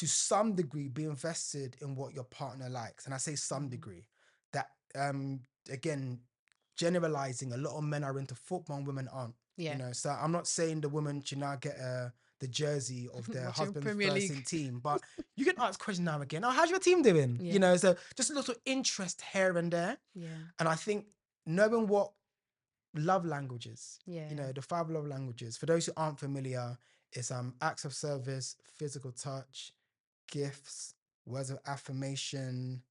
some degree be invested in what your partner likes. And I say some degree. That again, generalizing, a lot of men are into football and women aren't. Yeah. So I'm not saying the woman should now get the jersey of their Watching husband's Premier first League. in team, but you can ask questions now and again. Oh, how's your team doing? Yeah. So just a little interest here and there. Yeah. And I think knowing what love languages, Yeah. the 5 love languages, for those who aren't familiar, it's acts of service, physical touch, gifts, words of affirmation,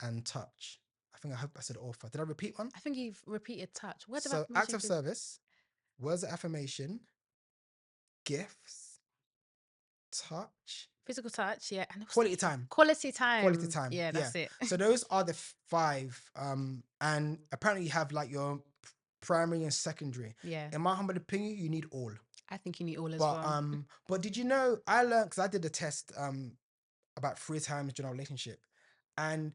and touch. I hope I said all 5. Did I repeat one? I think you've repeated touch. Where did So acts affirmation of service, words of affirmation, gifts, touch, physical touch? Yeah. And quality time. Quality time. Quality time. Yeah, that's it. So those are the 5. And apparently you have like your primary and secondary. Yeah. In my humble opinion, you need all. I think you need all as But well. but did you know, I learned, because I did the test about 3 times during our relationship, and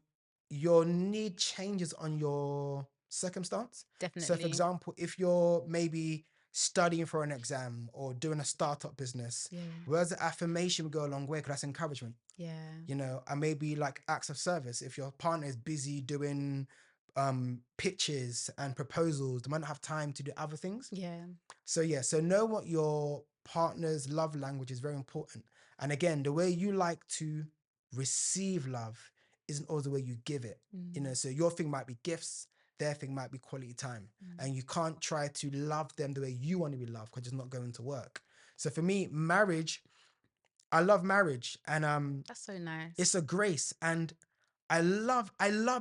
your need changes on your circumstance. So for Definitely. example, if you're maybe studying for an exam or doing a startup business, Yeah. words of affirmation would go a long way because that's encouragement. Yeah. And maybe like acts of service. If your partner is busy doing pitches and proposals, they might not have time to do other things. Yeah. So know what your partner's love language is very important. And again, the way you like to receive love isn't always the way you give it. So your thing might be gifts, their thing might be quality time. And you can't try to love them the way you want to be loved because it's not going to work. So for me, marriage, I love marriage, and That's so nice. it's a grace, and I love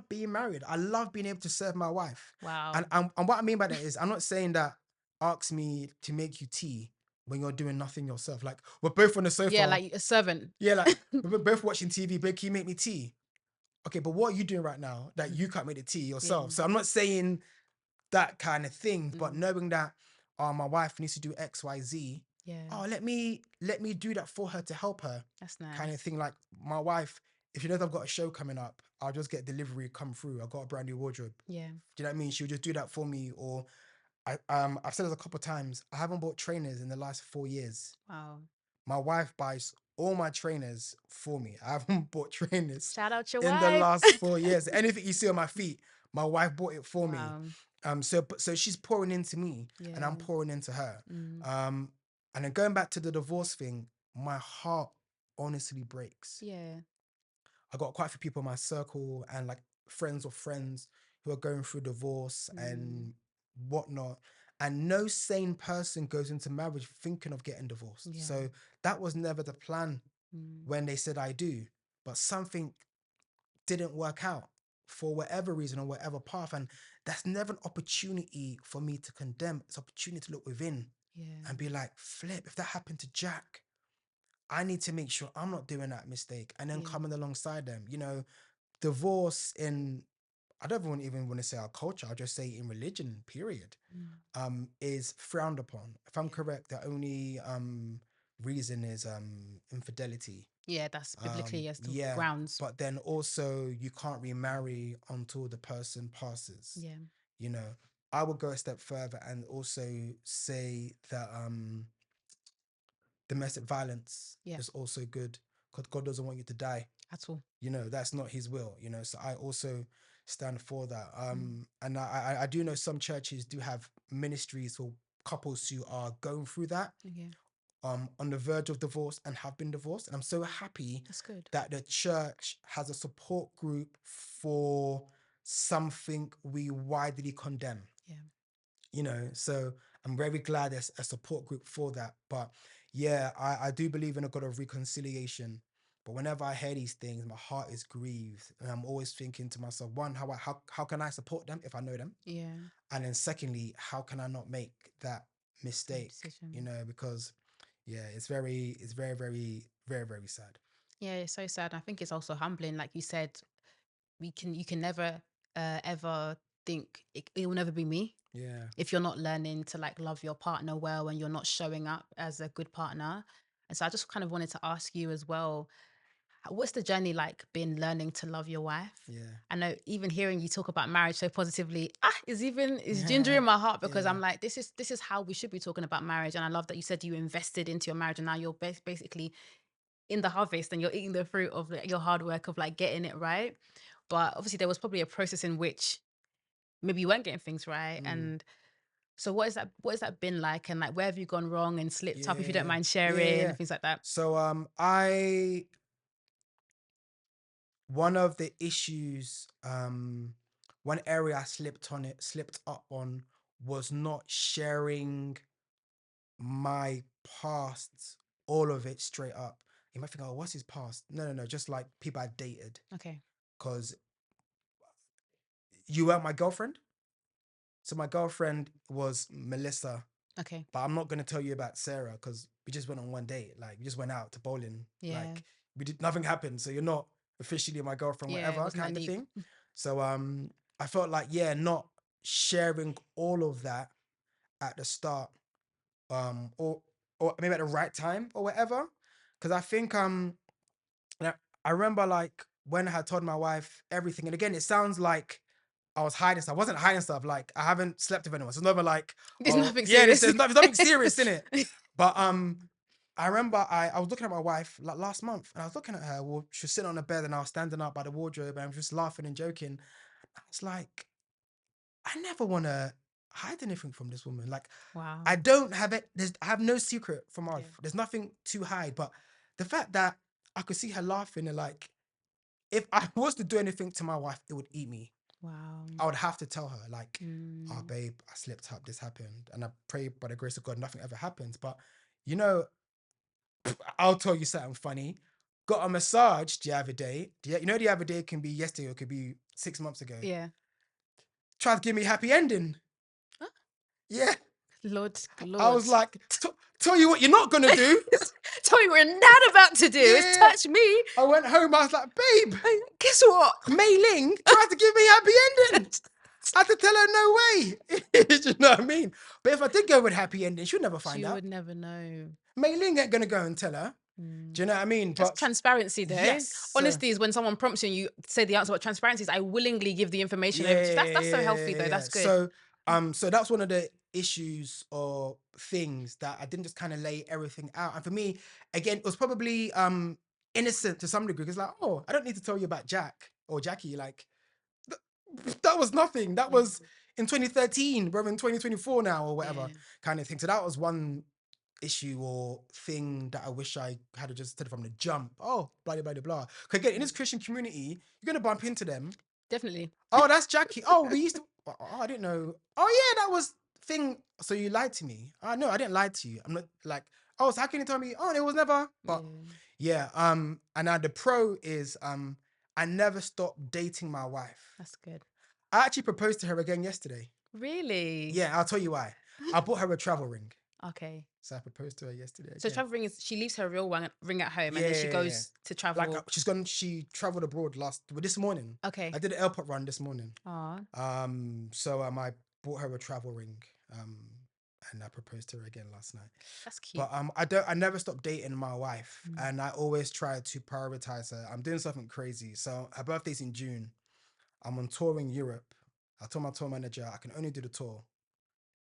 being married. I love being able to serve my wife. Wow. And what I mean by that is, I'm not saying that ask me to make you tea when you're doing nothing yourself. Like, we're both on the sofa. Yeah, like a servant. Yeah, like we're both watching TV, but can you make me tea? Okay, but what are you doing right now that you can't make the tea yourself? Yeah. So I'm not saying that kind of thing. But knowing that my wife needs to do X, Y, Z, Yeah. let me do that for her to help her. That's nice. Kind of thing. Like my wife, if she knows I've got a show coming up, I'll just get delivery come through. I got a brand new wardrobe. Yeah. Do you know what I mean? She'll just do that for me. Or I've said this a couple of times. I haven't bought trainers in the last 4 years. Wow. My wife buys all my trainers for me. I haven't bought trainers Shout out your in the wife. last 4 years. Anything you see on my feet, my wife bought it for me. Wow. So she's pouring into me, and I'm Yeah. pouring into her. And then going back to the divorce thing, my heart honestly breaks. Yeah. I got quite a few people in my circle and like friends of friends who are going through divorce and whatnot. And no sane person goes into marriage thinking of getting divorced. Yeah. So that was never the plan when they said I do. But something didn't work out for whatever reason or whatever path. And that's never an opportunity for me to condemn. It's an opportunity to look within and be like, flip, if that happened to Jack, I need to make sure I'm not doing that mistake, and then coming alongside them. You know, divorce in, I don't even want to say our culture, I'll just say in religion, period, is frowned upon. If I'm correct, the only reason is infidelity. Yeah, that's biblically as the grounds. But then also you can't remarry until the person passes. Yeah. You know, I would go a step further and also say that domestic violence is also good, because God doesn't want you to die at all. You know, that's not his will, you know. So I also stand for that. And I do know some churches do have ministries for couples who are going through that, on the verge of divorce and have been divorced. And I'm so happy that the church has a support group for something we widely condemn. You know, so I'm very glad there's a support group for that. But yeah, I do believe in a God of reconciliation. But whenever I hear these things, my heart is grieved, and I'm always thinking to myself: one, how can I support them if I know them? Yeah. And then secondly, how can I not make that mistake? You know, because it's very, very, very sad. Yeah, it's so sad. I think it's also humbling, like you said. You can never ever think it will never be me. Yeah. If you're not learning to like love your partner well, and you're not showing up as a good partner. And so I just kind of wanted to ask you as well, what's the journey like been learning to love your wife? Yeah. I know even hearing you talk about marriage so positively is gingering my heart, because I'm like, this is how we should be talking about marriage. And I love that you said you invested into your marriage, and now you're basically in the harvest and you're eating the fruit of like, your hard work of like getting it right. But obviously there was probably a process in which maybe you weren't getting things right. And so what has that been like, and like where have you gone wrong and slipped up, if you don't mind sharing, and things like that? So one of the issues, one area I slipped up on, was not sharing my past, all of it straight up. You might think, oh, what's his past? No, just like people I dated. Okay. Because you weren't my girlfriend. So my girlfriend was Melissa. Okay. But I'm not going to tell you about Sarah, because we just went on one date. Like, we just went out to bowling. Yeah. Like, nothing happened. So you're not officially my girlfriend, whatever kind of thing. So I felt like, not sharing all of that at the start, or maybe at the right time or whatever. Because I think I remember like when I had told my wife everything, and again, it sounds like I was hiding stuff. I wasn't hiding stuff. Like, I haven't slept with anyone. So it's never like, there's nothing serious. There's nothing serious in it. But I remember I was looking at my wife like last month, and I was looking at her. Well, she was sitting on the bed, and I was standing up by the wardrobe, and I was just laughing and joking. I was like, I never want to hide anything from this woman. Like, wow. I don't have it. I have no secret from my wife. There's nothing to hide. But the fact that I could see her laughing, and like, if I was to do anything to my wife, it would eat me. Wow. I would have to tell her, like, oh, babe, I slipped up, this happened. And I pray by the grace of God, nothing ever happens. But, you know, I'll tell you something funny. Got a massage the other day. You know, the other day can be yesterday or it could be 6 months ago. Yeah. Tried to give me a happy ending. Huh? Yeah. Lord. I was like, tell you what you're not going to do. Tell me what you're not about to do is touch me. I went home, I was like, babe, guess what? Mei Ling tried to give me a happy ending. I had to tell her no way. Do you know what I mean? But if I did go with happy ending, she'd never find She out. would never know. Mei Ling ain't gonna go and tell her. Do you know what I mean? That's But transparency, though. yes, Honesty is when someone prompts you and you say the answer. But transparency is I willingly give the information over to you. That's so healthy, though. yeah. That's good. So that's one of the issues or things that I didn't just kind of lay everything out. And for me, again, it was probably innocent to some degree. It's like, oh, I don't need to tell you about Jack or Jackie. Like that was nothing. That Yeah. was in 2013. We're in 2024 now or whatever Yeah. kind of thing. So that was one issue or thing that I wish I had just said from the jump. Oh, blah blah blah blah. Because again, in this Christian community, you're gonna bump into them. Definitely. Oh, that's Jackie. Oh, we used to. Oh, I didn't know. Oh yeah, that was thing. So you lied to me. No, I didn't lie to you. I'm not like. Oh, so how can you tell me? Oh, it was never. But yeah. And now the pro is I never stopped dating my wife. That's good. I actually proposed to her again yesterday. Really? Yeah, I'll tell you why. I bought her a travel ring. Okay. So I proposed to her yesterday. So Again. travel ring is she leaves her real ring at home and then she Yeah. goes to travel. Like she traveled abroad this morning. Okay. I did an airport run this morning. Aw. So I bought her a travel ring. And I proposed to her again last night. That's cute. But I never stopped dating my wife, and I always try to prioritize her. I'm doing something crazy. So her birthday's in June. I'm on tour in Europe. I told my tour manager I can only do the tour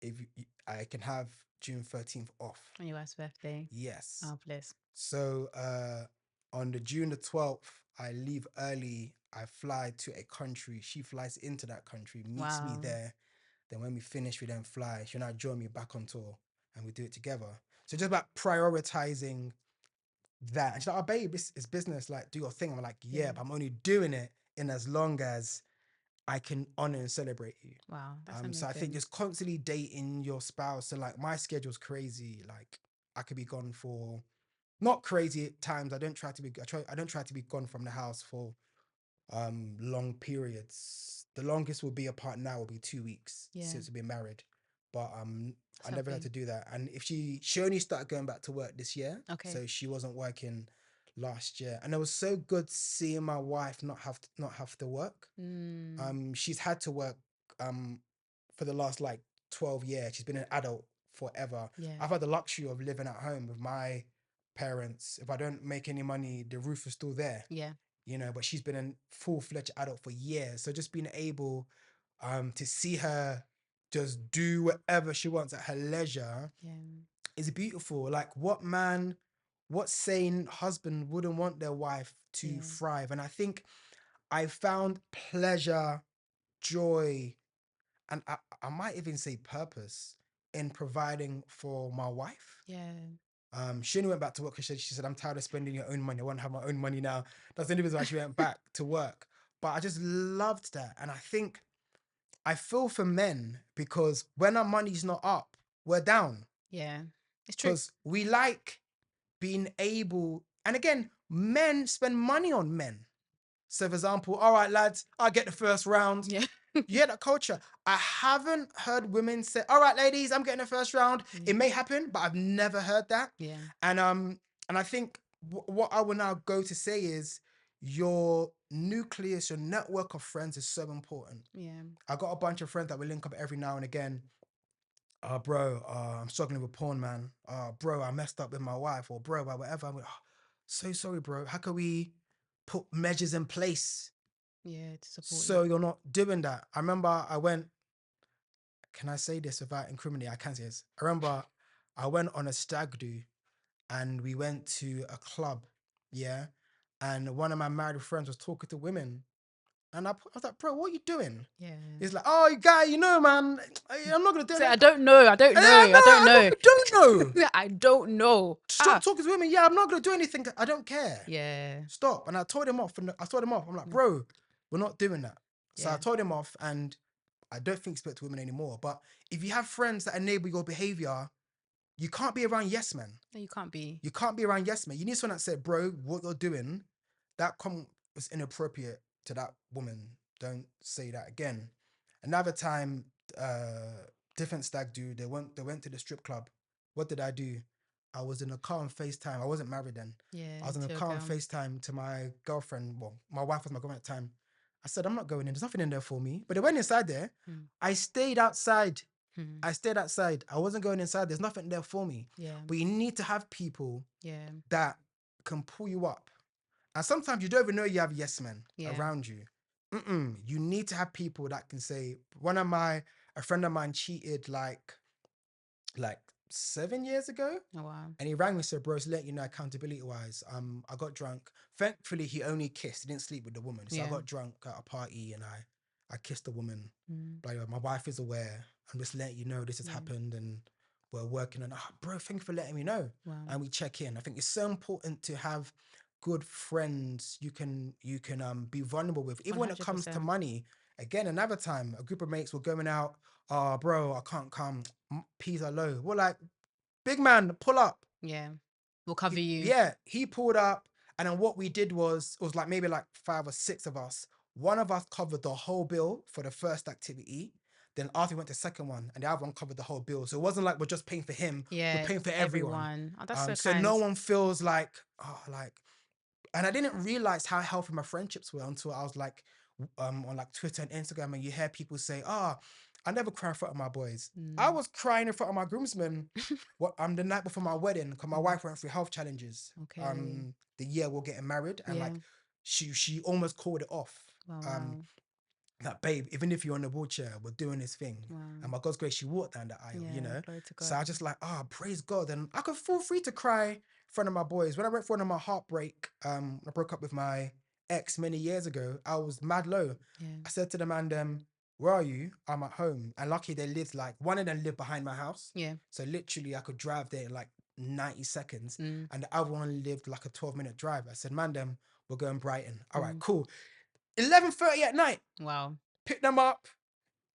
if I can have June 13th off. On your wife's birthday. Yes. Oh, bless. So on the June the 12th, I leave early. I fly to a country. She flies into that country, meets me there. Then when we finish, we then fly. She'll now join me back on tour and we do it together. So just about prioritizing that. And she's like, oh, babe, it's business. Like, do your thing. I'm like, yeah, but I'm only doing it in as long as I can honor and celebrate you. Wow. That's amazing. So I think just constantly dating your spouse. So like my schedule's crazy. Like I could be gone for not crazy at times. I don't try to be gone from the house for long periods. The longest we'll be apart now will be 2 weeks since we've been married. But I never had to do that. And if she only started going back to work this year. Okay. So she wasn't working last year. And it was so good seeing my wife not have to work. She's had to work for the last like 12 years. She's been an adult forever. Yeah. I've had the luxury of living at home with my parents. If I don't make any money, the roof is still there. Yeah. You know, but she's been a full-fledged adult for years. So just being able to see her just do whatever she wants at her leisure is beautiful. Like what sane husband wouldn't want their wife to thrive? And I think I found pleasure, joy, and I might even say purpose in providing for my wife. Yeah. She only went back to work because she said, I'm tired of spending your own money. I want to have my own money now. That's the only reason why she went back to work. But I just loved that. And I think I feel for men because when our money's not up, we're down. Yeah. It's true. Because we like being able, and again, men spend money on men. So for example, all right, lads, I get the first round. Yeah. Yeah, that culture. I haven't heard women say, all right, ladies, I'm getting the first round. It may happen, but I've never heard that. Yeah. And I think what I will now go to say is your nucleus, your network of friends is so important. Yeah. I got a bunch of friends that we link up every now and again. Bro, I'm struggling with porn, man. Bro, I messed up with my wife, or bro, whatever. I'm like, so sorry, bro. How can we put measures in place Yeah, to support so you're not doing that? I remember can I say this without incriminating? I can say this. I remember I went on a stag do and we went to a club, yeah? And one of my married friends was talking to women. And I was like, bro, what are you doing? Yeah. He's like, oh, guy, man, I'm not going to do So that. I don't know. I don't know. I don't know. I don't know. Stop talking to women. Yeah, I'm not going to do anything. I don't care. Yeah. Stop. And I told him off. I'm like, bro, we're not doing that. So Yeah. I told him off and I don't think speak to women anymore. But if you have friends that enable your behavior, you can't be around yes men. No, you can't be. You can't be around yes men. You need someone that said, bro, what you're doing, that comment was inappropriate to that woman. Don't say that again. Another time, different stag do, they went to the strip club. What did I do? I was in a car on FaceTime. I wasn't married then. Yeah. I was in a car on FaceTime to my girlfriend. Well, my wife was my girlfriend at the time. I said, I'm not going in. There's nothing in there for me. But they went inside there. Mm. I stayed outside. Mm. I stayed outside. I wasn't going inside. There's nothing there for me. Yeah. But you need to have people Yeah. that can pull you up. And sometimes you don't even know you have yes men Yeah. around you. You need to have people that can say, a friend of mine cheated like 7 years ago. Oh, wow. And he rang me, said, bro, to let you know, accountability wise, I got drunk. Thankfully, he only kissed. He didn't sleep with the woman. So I Yeah. got drunk at a party and I kissed the woman. Mm. But my wife is aware. I'm just letting you know this has Yeah. happened and we're working on, bro, thank you for letting me know. Wow. And we check in. I think it's so important to have good friends you can be vulnerable with. Even when it comes to 100%. money, again, another time, a group of mates were going out, oh, bro, I can't come. Peas are low. We're like, big man, pull up. Yeah. We'll cover you. Yeah, he pulled up, and then what we did was, it was like maybe like 5 or 6 of us. One of us covered the whole bill for the first activity. Then after we went to the second one, and the other one covered the whole bill. So it wasn't like we're just paying for him. Yeah. We're paying for everyone. Oh, that's so So kind. no one feels like, and I didn't realize how healthy my friendships were until I was like, on like Twitter and Instagram, and you hear people say, I never cry in front of my boys. I was crying in front of my groomsmen the night before my wedding, because my wife went through health challenges. Okay. The year we're getting married, and Yeah. like she almost called it off. Wow. That babe, even if you're in a wheelchair, we're doing this thing. Wow. And by God's grace, she walked down the aisle, Yeah, you know. glory to So God. I just like, praise God. And I could feel free to cry in front of my boys. When I went for one of my heartbreak, I broke up with my ex many years ago, I was mad low. Yeah. I said to the man, where are you? I'm at home. And lucky they lived one of them lived behind my house. Yeah. So literally I could drive there in like 90 seconds. Mm. And the other one lived like a 12-minute drive. I said, man, we're going Brighton. All right, Mm. cool. 11:30 at night. Wow. Pick them up.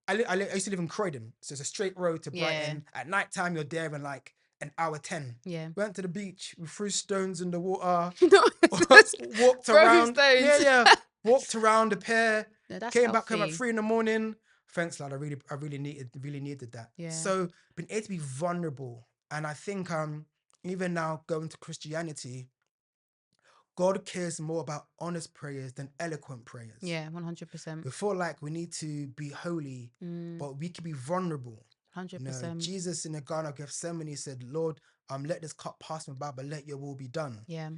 I used to live in Croydon, so it's a straight road to Brighton. Yeah. At night time, you're there in like an hour 10. Yeah. Went to the beach, we threw stones in the water, walked Throwing around. stones. Yeah. Walked around the pier. No, that's Came back home at healthy. 3 in. Thanks, lad. I really needed that. Yeah. So been able to be vulnerable, and I think even now going to Christianity, God cares more about honest prayers than eloquent prayers. Yeah, 100%. We feel like we need to be holy, but we can be vulnerable. 100%. Jesus in the Garden of Gethsemane said, Lord, let this cup pass me by, but let your will be done. Yeah.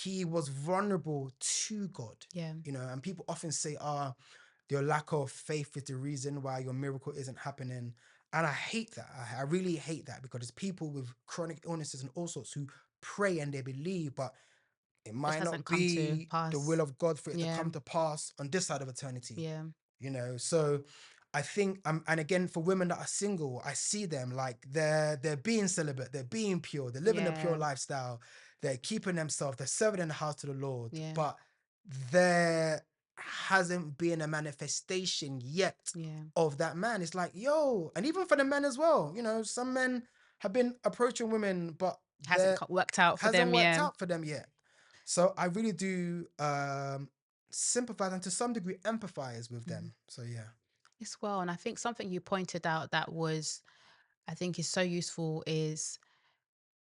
He was vulnerable to God. Yeah. And people often say, your lack of faith is the reason why your miracle isn't happening. And I hate that. I really hate that, because there's people with chronic illnesses and all sorts who pray and they believe, but it might not be the will of God for it to come to pass on this side of eternity. Yeah. So I think, and again, for women that are single, I see them like they're being celibate, they're being pure, they're living a pure lifestyle, they're keeping themselves, they're serving in the house to the Lord, but there hasn't been a manifestation yet of that man. It's like, and even for the men as well, some men have been approaching women, but hasn't worked out for them yet. So I really do sympathize and to some degree empathize with them. So yeah. As well. And I think something you pointed out that I think is so useful is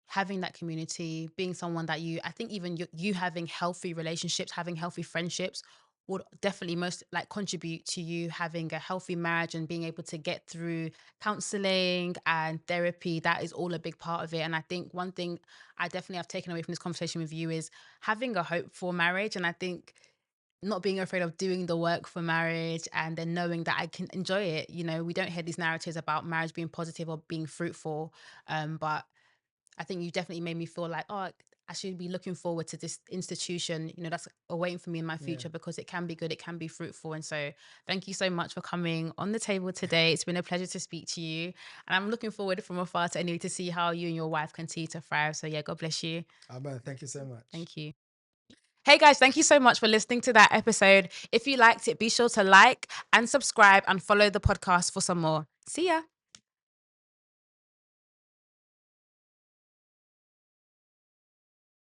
having that community, being someone that I think even you having healthy relationships, having healthy friendships would definitely most contribute to you having a healthy marriage and being able to get through counseling and therapy. That is all a big part of it. And I think one thing I definitely have taken away from this conversation with you is having a hope for marriage. And I think not being afraid of doing the work for marriage and then knowing that I can enjoy it. We don't hear these narratives about marriage being positive or being fruitful. But I think you definitely made me feel like, I should be looking forward to this institution, that's awaiting for me in my future, because it can be good, it can be fruitful. And so thank you so much for coming on the table today. It's been a pleasure to speak to you. And I'm looking forward from afar to see how you and your wife continue to thrive. So yeah, God bless you. Amen. Thank you so much. Thank you. Hey guys, thank you so much for listening to that episode. If you liked it, be sure to like and subscribe and follow the podcast for some more. See ya.